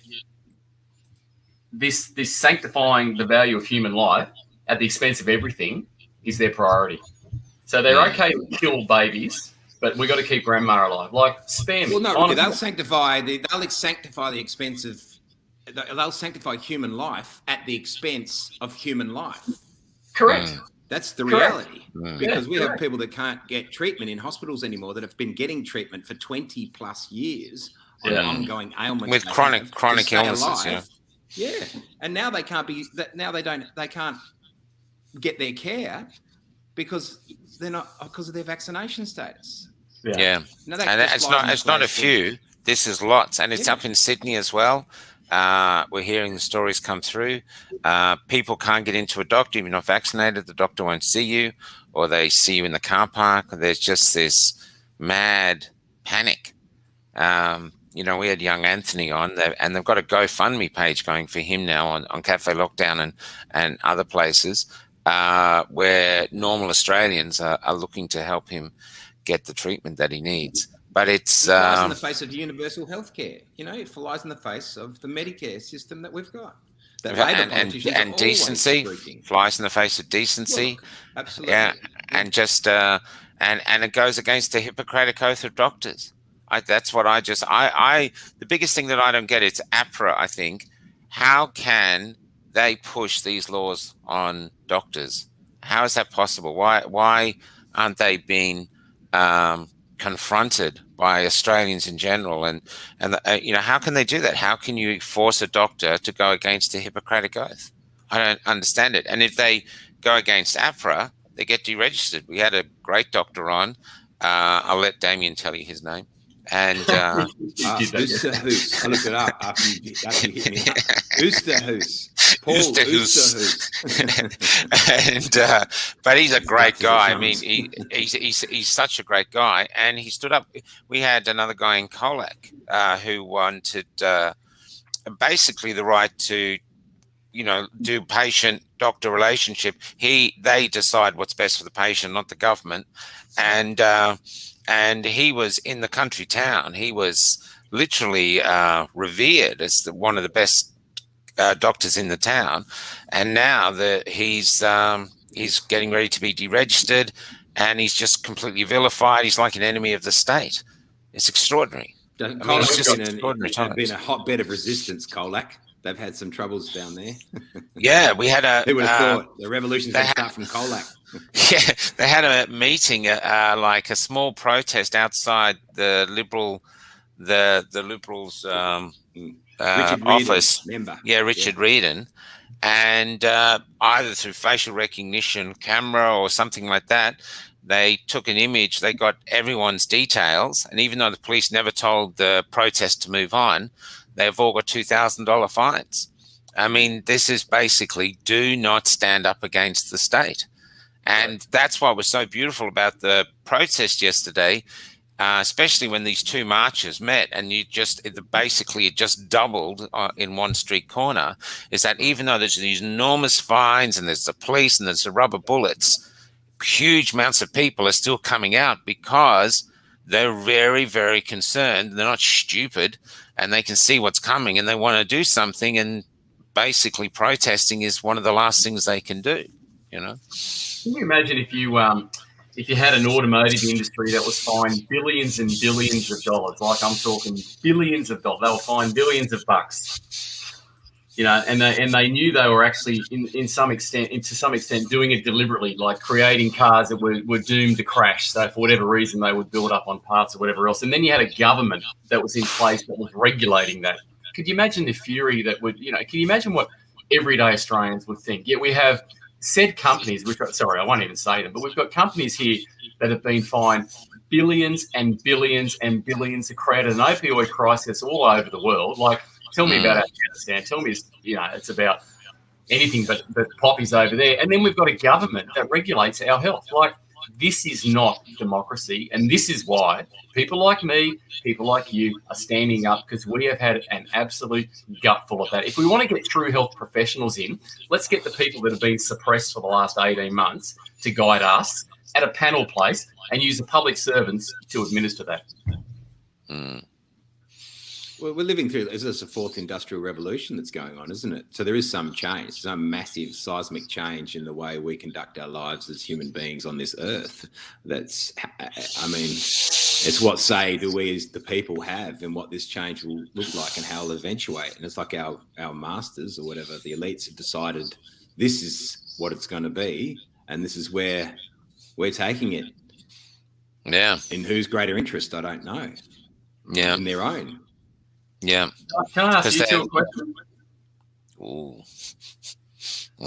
this sanctifying the value of human life at the expense of everything is their priority. So they're okay to kill babies. But we've got to keep grandma alive. Like, spare me. Well, no, really, they'll sanctify the expense of. They'll sanctify human life at the expense of human life. Correct. That's the reality. Because we have people that can't get treatment in hospitals anymore that have been getting treatment for 20 plus years on ongoing ailments with chronic illnesses. Yeah, and now they can't be. Now they can't get their care because they're not because of their vaccination status. Yeah. No, and it's not a few. This is lots, and it's up in Sydney as well. We're hearing the stories come through. People can't get into a doctor if you're not vaccinated. The doctor won't see you, or they see you in the car park. There's just this mad panic. we had young Anthony on there, and they've got a GoFundMe page going for him now on Cafe Lockdown and other places where normal Australians are looking to help him get the treatment that he needs. But it flies in the face of universal healthcare. It flies in the face of the Medicare system that we've got. And decency flies in the face of decency. Look, absolutely. Yeah, and just and it goes against the Hippocratic Oath of doctors. That's what the biggest thing that I don't get, it's APRA. I think, how can they push these laws on doctors? How is that possible? Why aren't they being confronted by Australians in general? And how can they do that? How can you force a doctor to go against the Hippocratic Oath? I don't understand it. And if they go against APRA, they get deregistered. We had a great doctor on. I'll let Damien tell you his name. And Oosterhuis. I looked it up after you hit me up. Oosterhuis. Paul Oosterhuis. And but he's a great guy. I mean, he's such a great guy. And he stood up. We had another guy in Colac who wanted basically the right to, do patient-doctor relationship. They decide what's best for the patient, not the government. And he was in the country town. He was literally revered as one of the best doctors in the town. And now he's getting ready to be deregistered, and he's just completely vilified. He's like an enemy of the state. It's extraordinary. It's just extraordinary times. Been a hotbed of resistance, Colac. They've had some troubles down there. Yeah, we had Who would have thought the revolution's going to start from Colac? Yeah, they had a meeting, like a small protest outside the Liberals' office. Member. Yeah, Richard Reardon. And either through facial recognition camera or something like that, they took an image, they got everyone's details, and even though the police never told the protest to move on, they've all got $2,000 fines. I mean, this is basically do not stand up against the state. And that's what was so beautiful about the protest yesterday, especially when these two marches met and it just doubled in one street corner, is that even though there's these enormous fines and there's the police and there's the rubber bullets, huge amounts of people are still coming out because they're very, very concerned. They're not stupid, and they can see what's coming and they want to do something, and basically protesting is one of the last things they can do, Can you imagine if you had an automotive industry that was fined billions and billions of dollars, like I'm talking billions of dollars, they were fined billions of bucks, and they knew they were actually to some extent doing it deliberately, like creating cars that were doomed to crash. So for whatever reason, they would build up on parts or whatever else. And then you had a government that was in place that was regulating that. Could you imagine the fury that would, can you imagine what everyday Australians would think? Yet we have said companies, I won't even say them, but we've got companies here that have been fined billions and billions and billions to create an opioid crisis all over the world. Like, tell me about Afghanistan. Tell me, it's about anything but poppies over there. And then we've got a government that regulates our health. Like, this is not democracy. And this is why people like me, people like you are standing up, because we have had an absolute gutful of that. If we want to get true health professionals in, let's get the people that have been suppressed for the last 18 months to guide us at a panel place and use the public servants to administer that. Well, we're living through, is this a fourth industrial revolution that's going on, isn't it? So there is some change, some massive seismic change in the way we conduct our lives as human beings on this earth. It's what say do we as the people have and what this change will look like and how it'll eventuate. And it's like our masters or whatever, the elites have decided this is what it's going to be and this is where we're taking it. Yeah. In whose greater interest, I don't know. Yeah. In their own. Yeah. Can I ask you two a question? Ooh.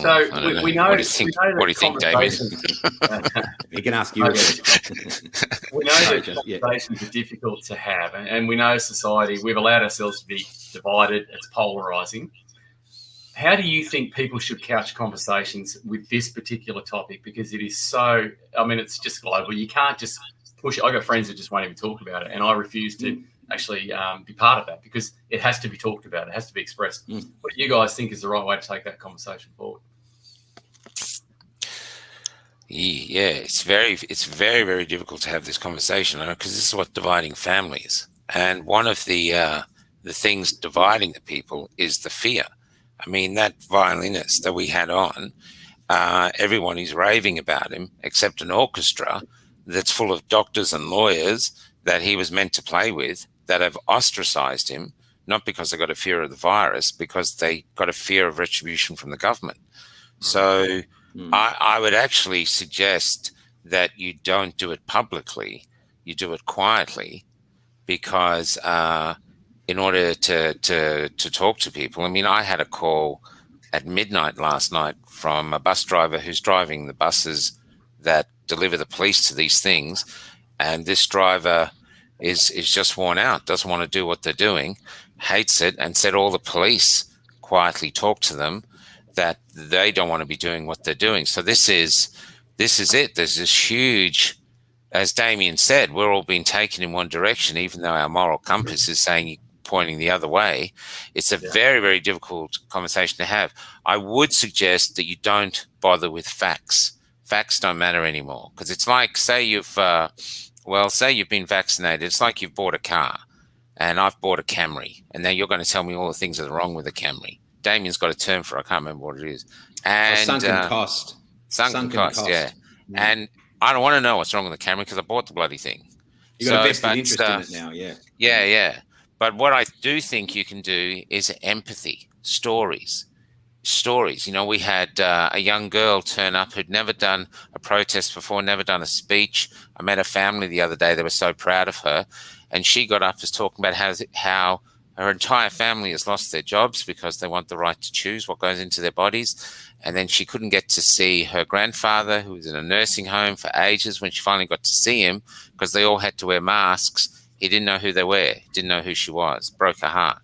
So we know. What do you think, David? He can ask you. We know that conversations are difficult to have, and we know society, we've allowed ourselves to be divided. It's polarizing. How do you think people should couch conversations with this particular topic? Because it is it's just global. You can't just push it. I've got friends that just won't even talk about it, and I refuse to actually be part of that, because it has to be talked about. It has to be expressed. What do you guys think is the right way to take that conversation forward? Yeah, it's very, very difficult to have this conversation, because this is what dividing families. And one of the things dividing the people is the fear. I mean, that violinist that we had on, everyone is raving about him, except an orchestra that's full of doctors and lawyers that he was meant to play with, that have ostracized him, not because they got a fear of the virus, because they got a fear of retribution from the government. So I would actually suggest that you don't do it publicly, you do it quietly, because in order to talk to people. I mean, I had a call at midnight last night from a bus driver who's driving the buses that deliver the police to these things, and this driver is just worn out, doesn't want to do what they're doing, hates it, and said all the police quietly talk to them that they don't want to be doing what they're doing. So this is it. There's this huge, as Damien said, we're all being taken in one direction, even though our moral compass is saying pointing the other way. It's a very, very difficult conversation to have. I would suggest that you don't bother with facts. Facts don't matter anymore, because it's like, say you've been vaccinated. It's like you've bought a car, and I've bought a Camry, and now you're going to tell me all the things that are wrong with the Camry. Damien's got a term for it. I can't remember what it is. And sunken cost. Sunken cost, yeah. And I don't want to know what's wrong with the Camry, because I bought the bloody thing. You've got a vested interest in it now, yeah. Yeah. But what I do think you can do is empathy, stories. You know, we had a young girl turn up who'd never done a protest before, never done a speech. I met a family the other day. They were so proud of her. And she got up as talking about how her entire family has lost their jobs because they want the right to choose what goes into their bodies. And then she couldn't get to see her grandfather, who was in a nursing home for ages. When she finally got to see him, because they all had to wear masks, he didn't know who they were, didn't know who she was, broke her heart.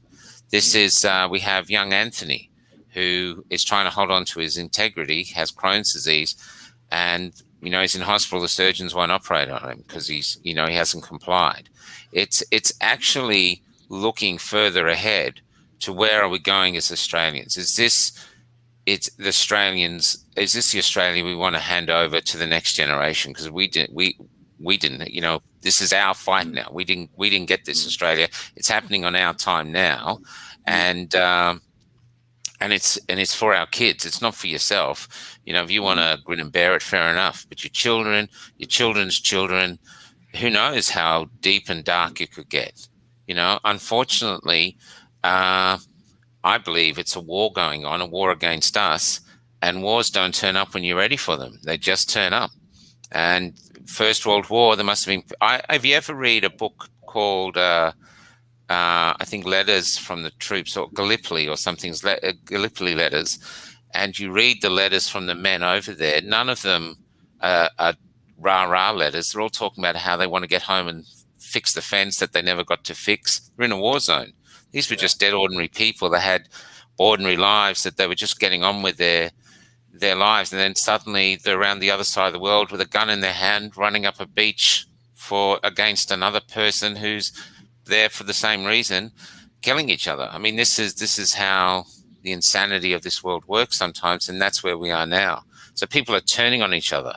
This is, we have young Anthony, who is trying to hold on to his integrity, has Crohn's disease, and, you know, he's in hospital. The surgeons won't operate on him because he's, you know, he hasn't complied. It's actually looking further ahead to where are we going as Australians? Is this the Australia we want to hand over to the next generation? Because we didn't, you know, this is our fight now. We didn't get this Australia. It's happening on our time now, and it's for our kids. It's not for yourself. You know, if you want to grin and bear it, fair enough. But your children, your children's children, who knows how deep and dark it could get. You know, unfortunately, I believe it's a war going on, a war against us, and wars don't turn up when you're ready for them. They just turn up. And First World War, there must have been. Have you ever read a book called, I think, Letters from the Troops, or Gallipoli or something, Gallipoli letters, and you read the letters from the men over there? None of them are rah-rah letters. They're all talking about how they want to get home and fix the fence that they never got to fix. They're in a war zone. These were just dead ordinary people. They had ordinary lives that they were just getting on with their lives, and then suddenly they're around the other side of the world with a gun in their hand, running up a beach against another person who's there for the same reason, killing each other. I mean, this is how the insanity of this world works sometimes, and that's where we are now. So people are turning on each other.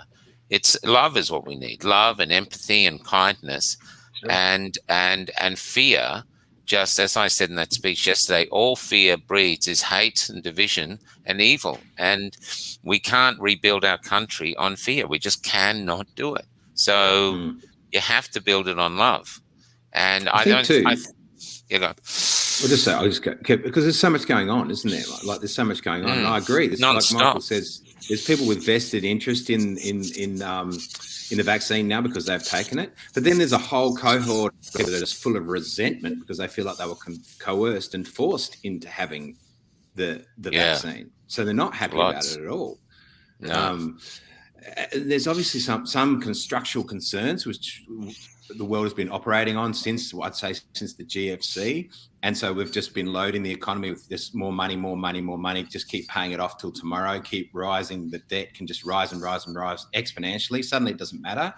It's love is what we need. Love and empathy and kindness. Sure. and fear. Just as I said in that speech yesterday, all fear breeds is hate and division and evil. And we can't rebuild our country on fear. We just cannot do it. So you have to build it on love. And I don't too. You know. I'll just go, because there's so much going on, isn't there? Like there's so much going on. And I agree. This, like Michael says, there's people with vested interest in the vaccine now because they've taken it. But then there's a whole cohort that is full of resentment because they feel like they were coerced and forced into having the vaccine. So they're not happy about it at all. No. There's obviously some structural concerns which the world has been operating on since the GFC. And so we've just been loading the economy with just more money, just keep paying it off till tomorrow, keep rising. The debt can just rise and rise and rise exponentially. Suddenly it doesn't matter.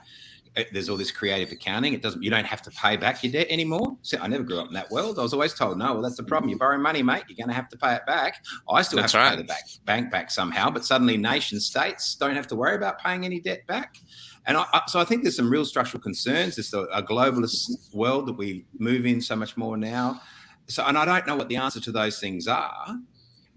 there's all this creative accounting. You don't have to pay back your debt anymore. So I never grew up in that world. I was always told, no, well, that's the problem. You borrow money, mate, you're going to have to pay it back. I still have to pay the bank back somehow, but suddenly nation states don't have to worry about paying any debt back. And so I think there's some real structural concerns. It's a globalist world that we move in so much more now. And I don't know what the answer to those things are,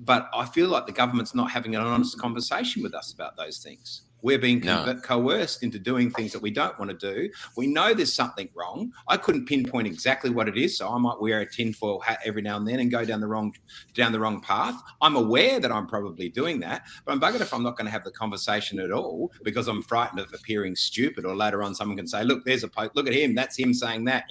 but I feel like the government's not having an honest conversation with us about those things. We're being coerced into doing things that we don't want to do. We know there's something wrong. I couldn't pinpoint exactly what it is, so I might wear a tinfoil hat every now and then and go down the wrong path. I'm aware that I'm probably doing that, but I'm buggered if I'm not going to have the conversation at all because I'm frightened of appearing stupid, or later on someone can say, look, there's a post, look at him, that's him saying that,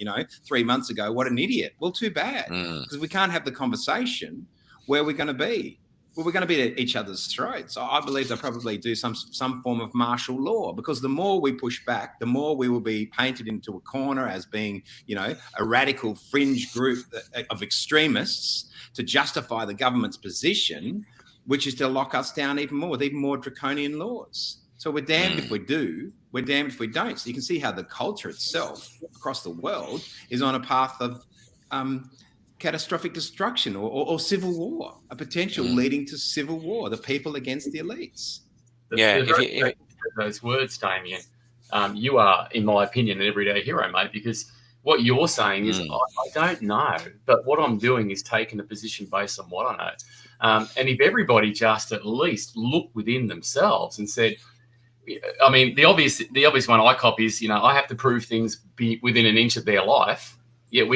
3 months ago, what an idiot. Well, too bad, because we can't have the conversation. Where are we going to be? Well, we're going to be at each other's throats. I believe they'll probably do some form of martial law, because the more we push back, the more we will be painted into a corner as being, a radical fringe group of extremists to justify the government's position, which is to lock us down even more with even more draconian laws. So we're damned if we do, we're damned if we don't. So you can see how the culture itself across the world is on a path of catastrophic destruction or civil war, a potential leading to civil war, the people against the elites. Those words, Damien, you are, in my opinion, an everyday hero, mate, because what you're saying is, I don't know, but what I'm doing is taking a position based on what I know. And if everybody just at least looked within themselves and said, I mean, the obvious one I copy is, I have to prove things be within an inch of their life. Yet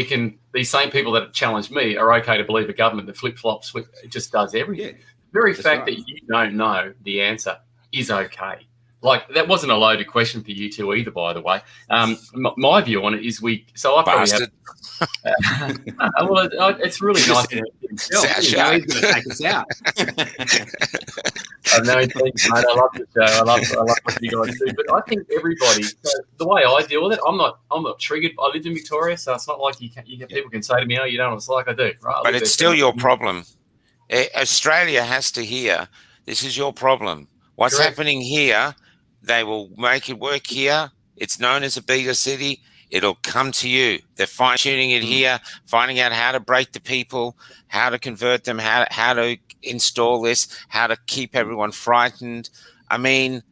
these same people that challenge me are okay to believe a government that flip-flops, it just does everything. The very fact that you don't know the answer is okay. Like, that wasn't a loaded question for you two either, by the way. My view on it is I probably have... it's really nice. He's going to take us out. I know, thanks, mate. I love the show. I love what you guys do. But I think everybody, the way I deal with it, I'm not triggered. I live in Victoria, so it's not like people can say to me, "Oh, you don't know what it's like." I do, right? But it's still your problem. Australia has to hear this is your problem. What's happening here? They will make it work here. It's known as a beta city. It'll come to you. They're fine-tuning it here, finding out how to break the people, how to convert them, how to install this, how to keep everyone frightened. I mean,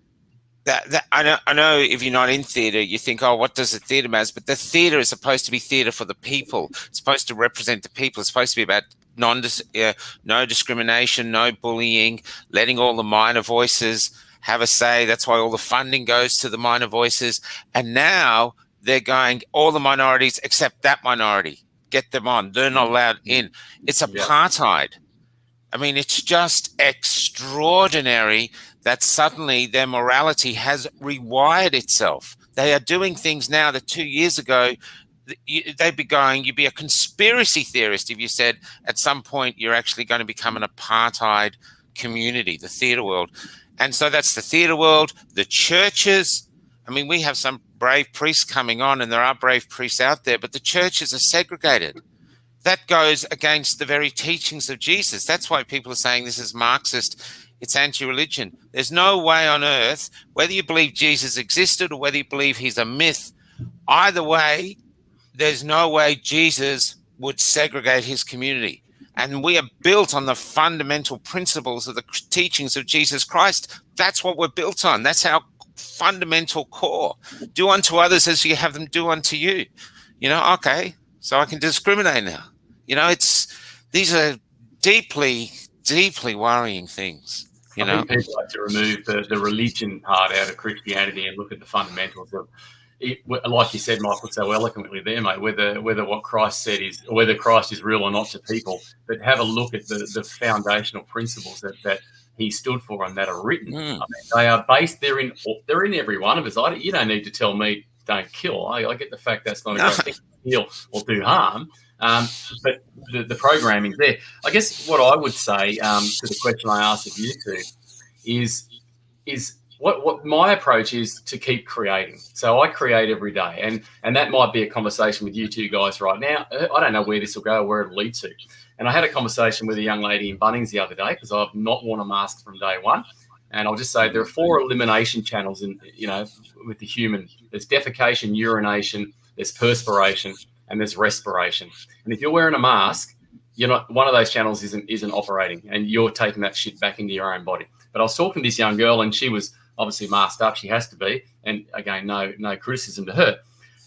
I know if you're not in theatre, you think, oh, what does the theatre matter? But the theatre is supposed to be theatre for the people. It's supposed to represent the people. It's supposed to be about no discrimination, no bullying, letting all the minor voices have a say. That's why all the funding goes to the minor voices. And now they're going, all the minorities except that minority, get them on. They're not allowed in. It's apartheid. I mean, it's just extraordinary that suddenly their morality has rewired itself. They are doing things now that 2 years ago, they'd be going, you'd be a conspiracy theorist if you said at some point you're actually going to become an apartheid community, the theatre world. And so that's the theatre world, the churches. I mean, we have some brave priests coming on, and there are brave priests out there, but the churches are segregated. That goes against the very teachings of Jesus. That's why people are saying this is Marxist. It's anti-religion. There's no way on earth, whether you believe Jesus existed or whether you believe he's a myth, either way, there's no way Jesus would segregate his community. And we are built on the fundamental principles of the teachings of Jesus Christ. That's what we're built on. That's our fundamental core. Do unto others as you have them do unto you. Okay, so I can discriminate now. These are deeply, deeply worrying things. I think people like to remove the religion part out of Christianity and look at the fundamentals of it, like you said, Michael, so eloquently there, mate, whether what Christ said is, whether Christ is real or not to people, but have a look at the foundational principles that he stood for and that are written. I mean, they are based, they're in every one of us. You don't need to tell me don't kill. I get the fact that's not a great thing to kill or do harm, but the programming's there. I guess what I would say to the question I asked of you two is what my approach is to keep creating. So I create every day, and that might be a conversation with you two guys right now. I don't know where this will go or where it'll lead to. And I had a conversation with a young lady in Bunnings the other day because I've not worn a mask from day one. And I'll just say there are 4 elimination channels with the human. There's defecation, urination, there's perspiration, and there's respiration. And if you're wearing a mask, you're not, one of those channels isn't operating, and you're taking that shit back into your own body. But I was talking to this young girl, and she was obviously masked up. She has to be. And again, no criticism to her.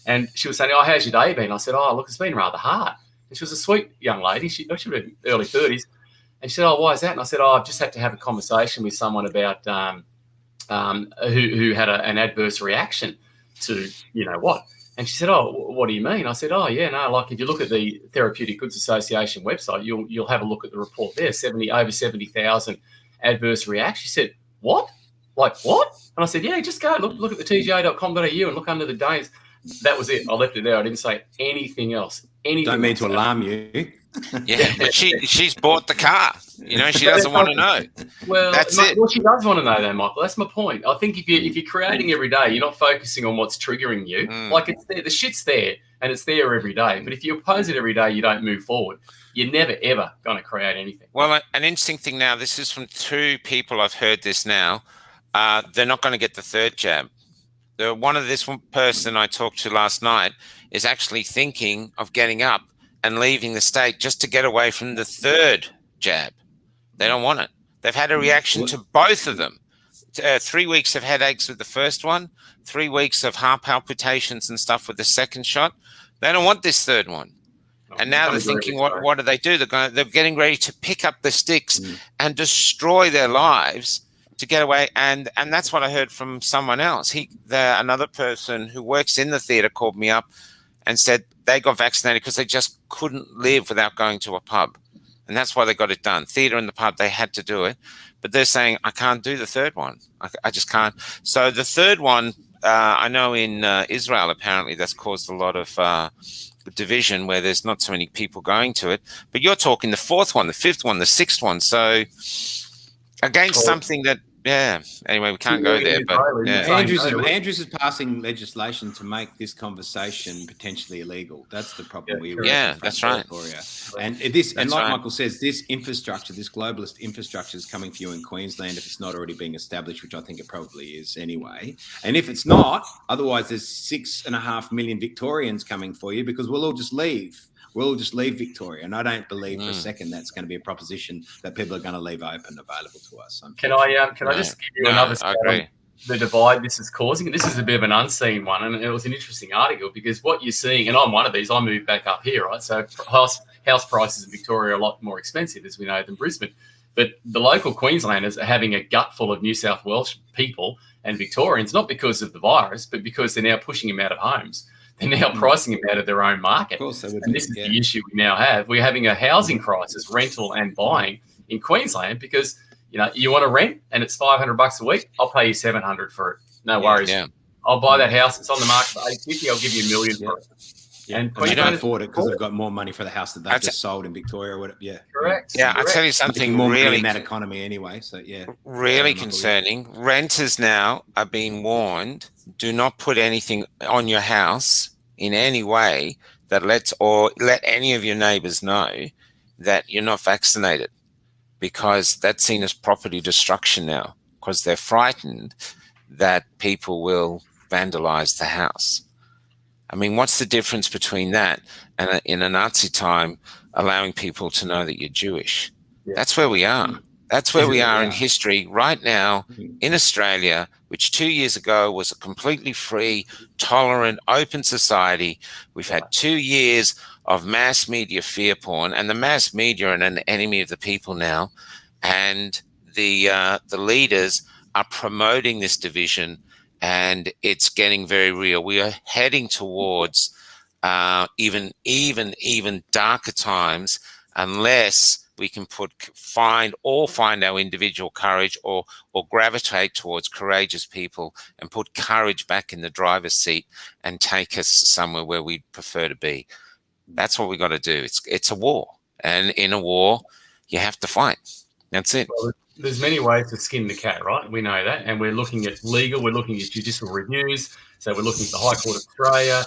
And she was saying, "Oh, how's your day been?" I said, "Oh, look, it's been rather hard." And she was a sweet young lady. She was in early 30s. And she said, "Oh, why is that?" And I said, "Oh, I've just had to have a conversation with someone about who had an adverse reaction to what." And she said, "Oh, what do you mean?" I said, "Oh, yeah, no, like if you look at the Therapeutic Goods Association website, you'll have a look at the report there, over 70,000 adverse reactions." She said, "What? Like what?" And I said, "Yeah, just go look at the tga.com.au and look under the days." That was it. I left it there. I didn't say anything else. Don't mean to alarm you. Yeah, but she's bought the car. She doesn't want to know. Well, that's it. Well, she does want to know, though, Michael. That's my point. I think if you're creating every day, you're not focusing on what's triggering you. Like it's there, the shit's there, and it's there every day. But if you oppose it every day, you don't move forward. You're never ever going to create anything. Well, an interesting thing now. This is from 2 people. I've heard this now. They're not going to get the 3rd jab. This one person I talked to last night is actually thinking of getting up and leaving the state just to get away from the 3rd jab. They don't want it. They've had a reaction to both of them. 3 weeks of headaches with the first one, 3 weeks of heart palpitations and stuff with the second shot. They don't want this 3rd one. And now they're thinking, what do they do? They're getting ready to pick up the sticks and destroy their lives to get away. And that's what I heard from someone else. Another person who works in the theatre called me up and said they got vaccinated because they just couldn't live without going to a pub. And that's why they got it done. Theatre and the pub, they had to do it. But they're saying, I can't do the 3rd one. I just can't. So the 3rd one, I know in Israel, apparently that's caused a lot of division where there's not so many people going to it. But you're talking the 4th one, the 5th one, the 6th one. So against something that, anyway, we can't go there. But Andrews is passing legislation to make this conversation potentially illegal. That's the problem. That's right. And like Michael says, this infrastructure, this globalist infrastructure is coming for you in Queensland if it's not already being established, which I think it probably is anyway. And if it's not, otherwise there's 6.5 million Victorians coming for you because we'll all just leave. We'll just leave Victoria. And I don't believe for a second that's going to be a proposition that people are going to leave open available to us. Can I just give you another story? The divide this is causing? This is a bit of an unseen one. And it was an interesting article because what you're seeing, and I'm one of these, I moved back up here, right? So house prices in Victoria are a lot more expensive, as we know, than Brisbane. But the local Queenslanders are having a gutful of New South Wales people and Victorians, not because of the virus, but because they're now pushing them out of homes. They're now pricing them out of their own market. Of course they would. And this is the issue we now have. We're having a housing crisis, rental and buying in Queensland because, you want to rent and it's $500 a week. I'll pay you $700 for it. No worries. Yeah. I'll buy that house. It's on the market for $850. I'll give you $1 million for it. Yeah. And they don't afford it because they've got more money for the house that they've just sold in Victoria. Correct. Yeah, I'll tell you something more really in that economy anyway. So really concerning. Renters now are being warned: do not put anything on your house in any way that let any of your neighbours know that you're not vaccinated, because that's seen as property destruction now. Because they're frightened that people will vandalise the house. I mean, what's the difference between that and in a Nazi time allowing people to know that you're Jewish? Yeah. That's where we are. That's where we are in history right now in Australia, which 2 years ago was a completely free, tolerant, open society. We've had 2 years of mass media fear porn, and the mass media are an enemy of the people now. And the leaders are promoting this division, and it's getting very real. We are heading towards even darker times unless we can find our individual courage or gravitate towards courageous people and put courage back in the driver's seat and take us somewhere where we prefer to be. That's what we got to do. It's a war, and in a war, you have to fight. That's it. Well, there's many ways to skin the cat, right? We know that. And we're looking at legal, we're looking at judicial reviews. So we're looking at the High Court of Australia.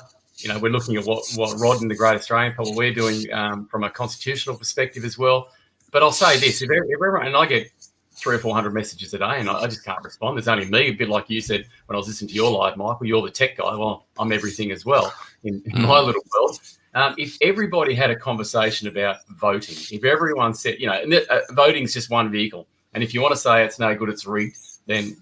We're looking at what Rod and the Great Australian Public we're doing from a constitutional perspective as well. But I'll say this, if everyone, and I get 300 or 400 messages a day, and I just can't respond. There's only me, a bit like you said when I was listening to your live, Michael. You're the tech guy. Well, I'm everything as well in my little world. If everybody had a conversation about voting, if everyone said, and voting is just one vehicle, and if you want to say it's no good, it's rigged, then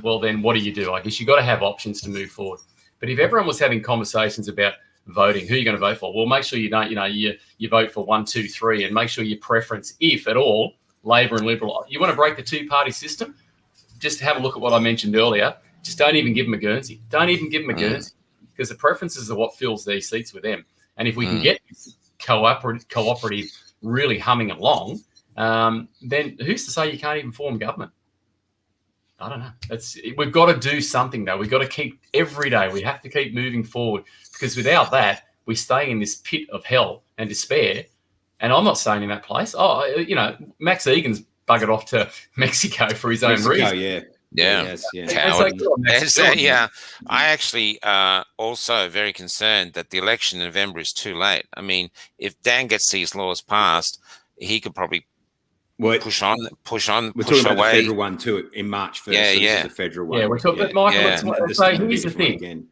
well, then what do? I guess you've got to have options to move forward. But if everyone was having conversations about voting, who are you going to vote for? Well, make sure you don't, you vote for 1, 2, 3, and make sure your preference, if at all, Labor and Liberal. You want to break the two-party system? Just have a look at what I mentioned earlier. Just don't even give them a Guernsey. Don't even give them a Guernsey, because the preferences are what fills these seats with them. And if we can get this cooperative really humming along, then who's to say you can't even form government? I don't know. We've got to do something, though. We've got to keep every day. We have to keep moving forward, because without that, we stay in this pit of hell and despair. And I'm not staying in that place. Max Egan's buggered off to Mexico for his own reason. Yeah. I actually also very concerned that the election in November is too late. I mean, if Dan gets these laws passed, he could probably push on. We're talking about the federal one too in March 1st. Yeah, the federal one. Yeah, we're talking. But Michael, so here's the thing. Again.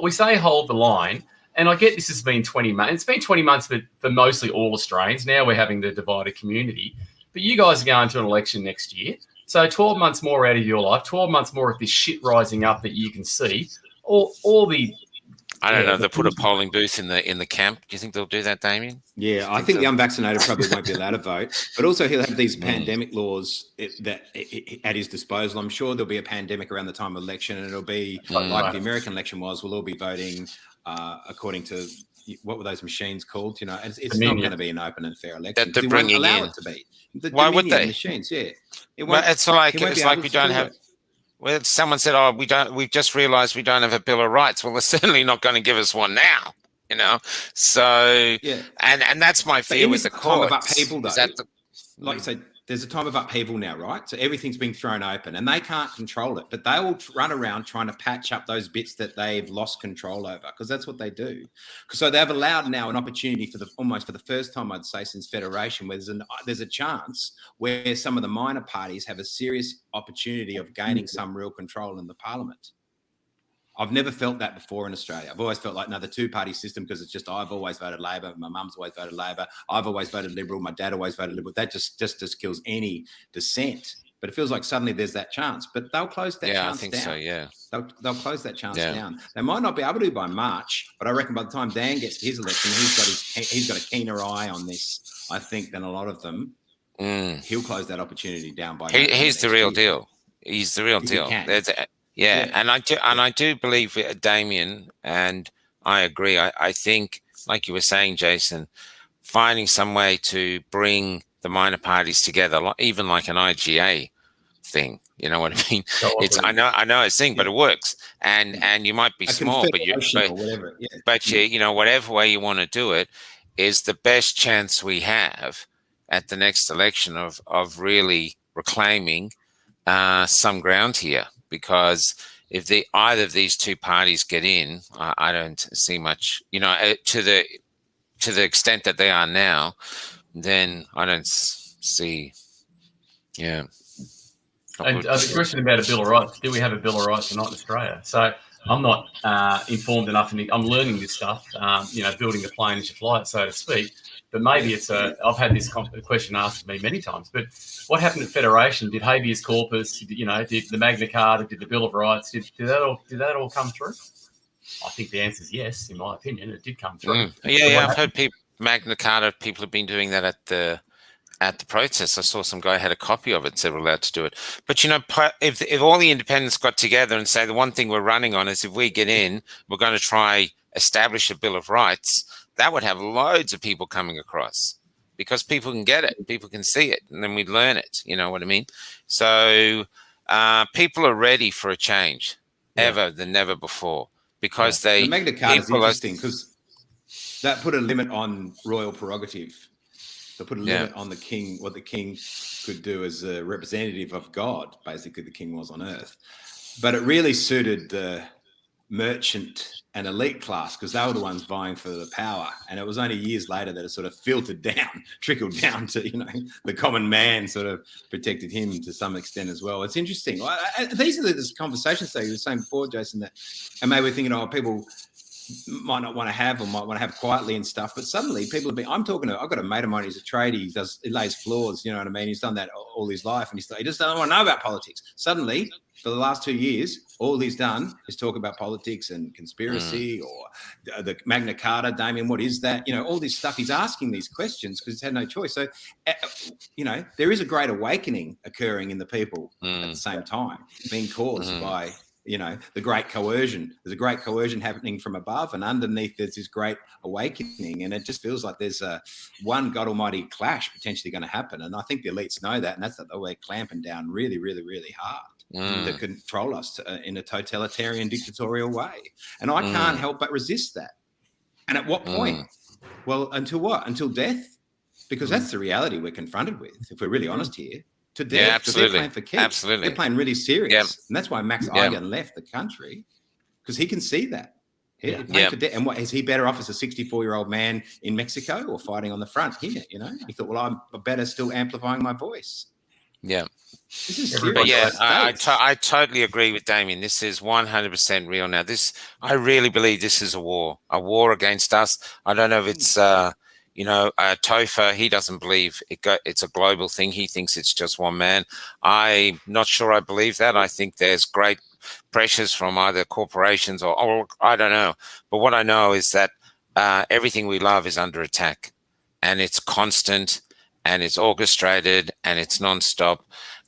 We say hold the line, and I get this has been 20 months. It's been 20 months for mostly all Australians. Now we're having the divided community. But you guys are going to an election next year. So 12 months more out of your life, 12 months more of this shit rising up that you can see. All the... I don't know. They'll put a polling booth in the camp. Do you think they'll do that, Damien? Yeah, I think the unvaccinated probably won't be allowed to vote. But also he'll have these pandemic laws at his disposal. I'm sure there'll be a pandemic around the time of election, and it'll be like the American election was. We'll all be voting according to what were those machines called? It's not going to be an open and fair election. They're bringing allow in. It to be. Why would they? Machines, yeah. It's like we don't have. Well, someone said, "Oh, we've just realised we don't have a Bill of Rights." Well, they're certainly not going to give us one now, So, and that's my fear with the courts. Time of upheaval, though, like you said, there's a time of upheaval now, right? So everything's being thrown open, and they can't control it, but they will run around trying to patch up those bits that they've lost control over, because that's what they do. So they've allowed now an opportunity almost for the first time, I'd say, since Federation, where there's a chance where some of the minor parties have a serious opportunity of gaining some real control in the parliament. I've never felt that before in Australia. I've always felt like, the two-party system, because it's just I've always voted Labor, my mum's always voted Labor, I've always voted Liberal, my dad always voted Liberal. That just kills any dissent. But it feels like suddenly there's that chance. But they'll close that chance down. Yeah, I think so, yeah. They'll close that chance down. They might not be able to by March, but I reckon by the time Dan gets to his election, he's got a keener eye on this, I think, than a lot of them. He'll close that opportunity down by he's the real deal. He's the real deal. Yeah, and I do believe Damien, and I agree. I think, like you were saying, Jason, finding some way to bring the minor parties together, even like an IGA thing. You know what I mean? I know it's a thing, but it works. And you might be small, but whatever way you want to do it is the best chance we have at the next election of really reclaiming some ground here. Because if either of these two parties get in, I don't see much, to the extent that they are now, then I don't see, And the question about a Bill of Rights, do we have a Bill of Rights or not in Australia? So I'm not informed enough, and I'm learning this stuff, building the plane as you fly it, so to speak. But maybe I've had this question asked of me many times, but what happened at Federation? Did habeas corpus, did the Magna Carta, did the Bill of Rights, did that all come through? I think the answer is yes, in my opinion. It did come through. I've heard Magna Carta, people have been doing that at the protest. I saw some guy had a copy of it, said we're allowed to do it. But, if all the independents got together and say the one thing we're running on is if we get in, we're going to try establish a Bill of Rights, that would have loads of people coming across, because people can get it, people can see it, and then we'd learn it. You know what I mean? So people are ready for a change than never before, because the Magna Carta is interesting because that put a limit on royal prerogative. They put a limit on the king, what the king could do as a representative of God. Basically, the king was on earth, but it really suited the merchant and elite class, because they were the ones vying for the power. And it was only years later that it sort of filtered down, trickled down to, the common man, sort of protected him to some extent as well. It's interesting. These are the conversations that you were saying before, Jason, that, and maybe we're thinking, people might not want to have or might want to have quietly and stuff, but suddenly people have been, I've got a mate of mine who's a tradie, he lays floors, you know what I mean? He's done that all his life, and he just doesn't want to know about politics. Suddenly, for the last 2 years, all he's done is talk about politics and conspiracy or the Magna Carta. Damien, what is that? All this stuff. He's asking these questions because he's had no choice. So, there is a great awakening occurring in the people at the same time, being caused by, the great coercion. There's a great coercion happening from above, and underneath there's this great awakening. And it just feels like there's one God Almighty clash potentially going to happen. And I think the elites know that, and that's that we're clamping down really, really, really hard. To control us in a totalitarian, dictatorial way. And I can't help but resist that. And at what point? Well, until what? Until death? Because that's the reality we're confronted with, if we're really honest here. To death. Yeah, absolutely. They're playing for keeps. Absolutely. They're playing really serious. Yep. And that's why Max Igan left the country, because he can see that. For death. And what is he better off as a 64-year-old man in Mexico or fighting on the front here? He thought, well, I'm better still amplifying my voice. Yeah. This is But I totally agree with Damien. This is 100% real now. I really believe this is a war against us. I don't know if it's, Topher, he doesn't believe it's a global thing. He thinks it's just one man. I'm not sure I believe that. I think there's great pressures from either corporations or I don't know. But what I know is that everything we love is under attack, and it's constant, and it's orchestrated, and it's nonstop.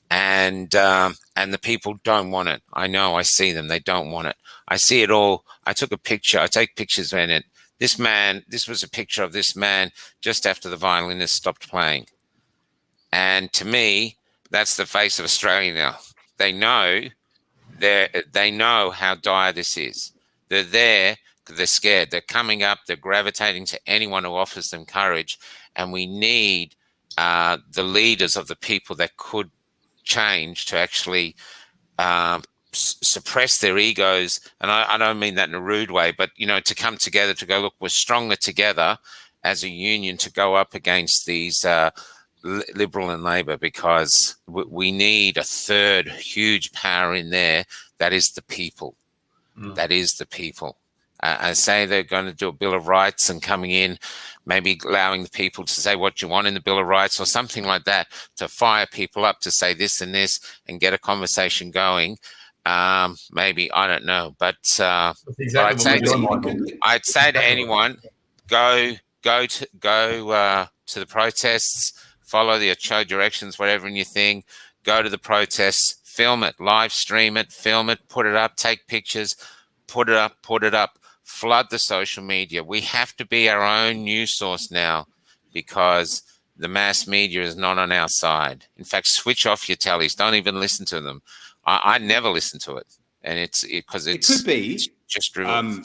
And the people don't want it. I know. I see them. They don't want it. I see it all. I took a picture. I take pictures in it. This was a picture of this man just after the violinist stopped playing. And to me, that's the face of Australia now. They know how dire this is. They're there. They're scared. They're coming up. They're gravitating to anyone who offers them courage. And we need the leaders of the people that could change to actually suppress their egos, and I don't mean that in a rude way, but to come together, to go, look, we're stronger together as a union to go up against these Liberal and Labor, because we need a third huge power in there. That is the people. That is the people. I say they're going to do a Bill of Rights and coming in, maybe allowing the people to say what you want in the Bill of Rights or something like that, to fire people up to say this and this and get a conversation going. Maybe, I don't know, but I'd say to anyone, go to the protests, follow the show directions, whatever in your thing, go to the protests, film it, live stream it, film it, put it up, take pictures, put it up. Flood the social media. We have to be our own news source now, because the mass media is not on our side. In fact, switch off your tellies. Don't even listen to them. I never listen to it, and it could be just driven.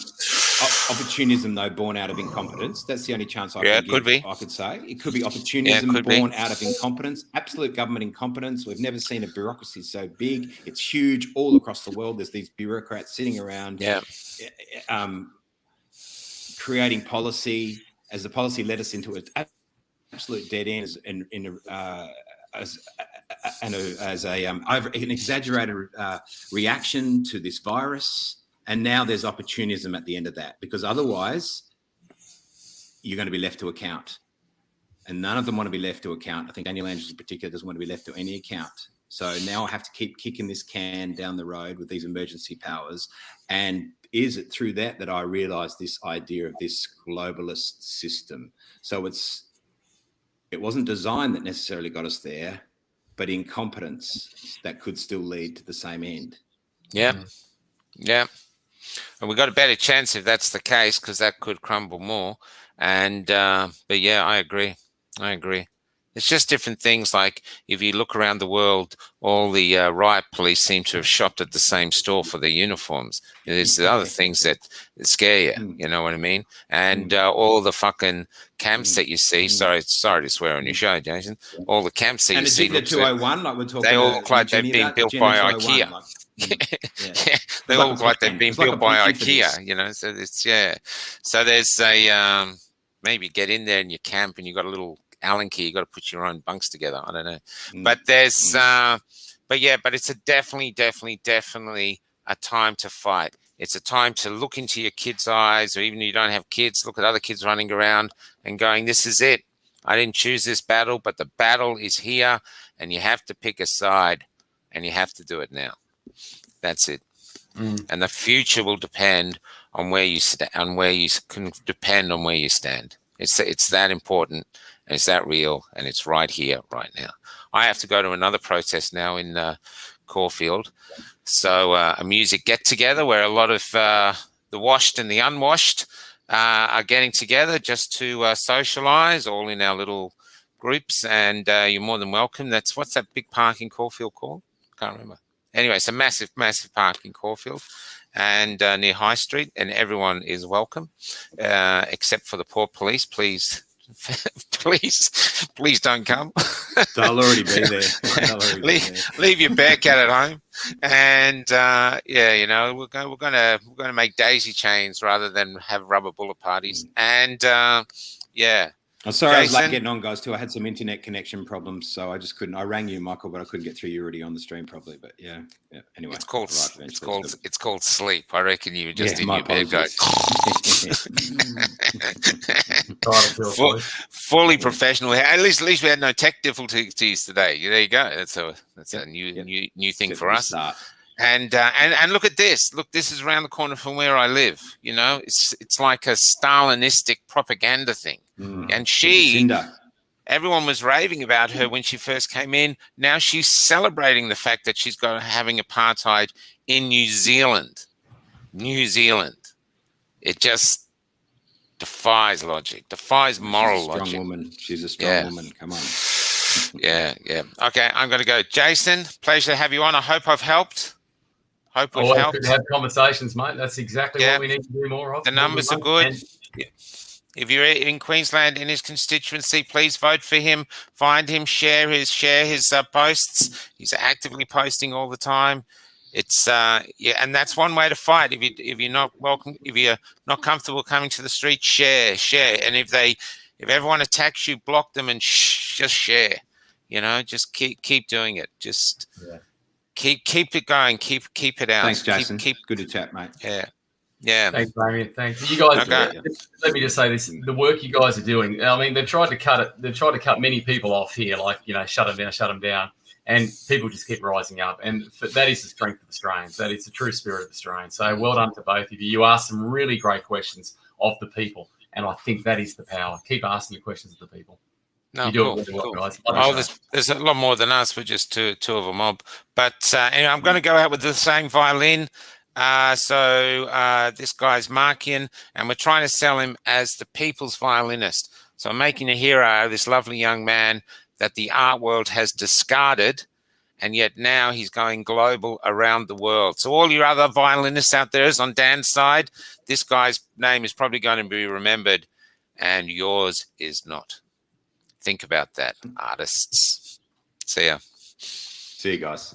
Opportunism, though, born out of incompetence. That's the only chance I could say. It could be opportunism born out of incompetence, absolute government incompetence. We've never seen a bureaucracy so big. It's huge all across the world. There's these bureaucrats sitting around creating policy, as the policy led us into an absolute dead end as an exaggerated reaction to this virus. And now there's opportunism at the end of that, because otherwise you're going to be left to account. And none of them want to be left to account. I think Daniel Andrews in particular doesn't want to be left to any account. So now I have to keep kicking this can down the road with these emergency powers. And is it through that I realised this idea of this globalist system? So it wasn't design that necessarily got us there, but incompetence that could still lead to the same end. Yeah. And we've got a better chance if that's the case, because that could crumble more. And but yeah, I agree. It's just different things. Like if you look around the world, all the riot police seem to have shopped at the same store for their uniforms. There's the other things that scare you. You know what I mean? And all the fucking camps that you see. Sorry to swear on your show, Jason. All the camps that you see. And Agenda 201, like we're talking. They all look like they've been built by IKEA. They all look like they've been built by IKEA, So it's So there's a maybe get in there and you camp and you got a little Allen key. You got to put your own bunks together. I don't know, but there's but it's definitely a time to fight. It's a time to look into your kids' eyes, or even if you don't have kids, look at other kids running around and going, "This is it. I didn't choose this battle, but the battle is here, and you have to pick a side, and you have to do it now." That's it. And the future will depend on where you stand, can depend on where you stand. It's that important, and it's that real, and it's right here, right now. I have to go to another protest now in Caulfield. So a music get-together where a lot of the washed and the unwashed are getting together just to socialise, all in our little groups. And you're more than welcome. What's that big park in Caulfield called? Can't remember. Anyway, it's a massive park in Caulfield and near High Street, and everyone is welcome, except for the poor police. Please don't come. They'll already be there. Leave your bear cat at home, and we're going to make daisy chains rather than have rubber bullet parties. And I'm sorry, Jason, I was late getting on, guys, too. I had some internet connection problems, so I just couldn't. I rang you, Michael, but I couldn't get through. You already on the stream properly, but yeah. Anyway, it's called sleep. I reckon you were just in your bed going. Fully professional. At least we had no tech difficulties today. There you go. That's a new thing for us. And look at this. Look, this is around the corner from where I live. It's like a Stalinistic propaganda thing. And everyone was raving about her when she first came in. Now she's celebrating the fact that she's having apartheid in New Zealand. It just defies logic, defies moral logic. She's a strong woman. Come on. Yeah. Okay, I'm going to go. Jason, pleasure to have you on. I hope I've helped. Always good to have conversations, mate. That's exactly what we need to do more of. The numbers are good. If you're in Queensland, in his constituency, please vote for him. Find him, share his posts. He's actively posting all the time. It's and that's one way to fight. If you're not welcome, if you're not comfortable coming to the street, share. And if everyone attacks you, block them and just share. Just keep doing it. Just keep it going. Keep it out. Thanks, Jason. Keep good to chat, mate. Yeah. Thanks, Damien. Thanks. You guys, let me just say this. The work you guys are doing, I mean, they've tried to cut it. They've tried to cut many people off here, like, shut them down. And people just keep rising up. And that is the strength of Australians. That is the true spirit of Australians. So well done to both of you. You asked some really great questions of the people. And I think that is the power. Keep asking the questions of the people. No, you do it really well, guys. There's a lot more than us. We're just two of a mob. But anyway, I'm going to go out with the same violin. So this guy's Markian, and we're trying to sell him as the people's violinist. So I'm making a hero, this lovely young man that the art world has discarded, and yet now he's going global around the world. So all your other violinists out there is on Dan's side. This guy's name is probably going to be remembered, and yours is not. Think about that, artists. See ya. See you guys.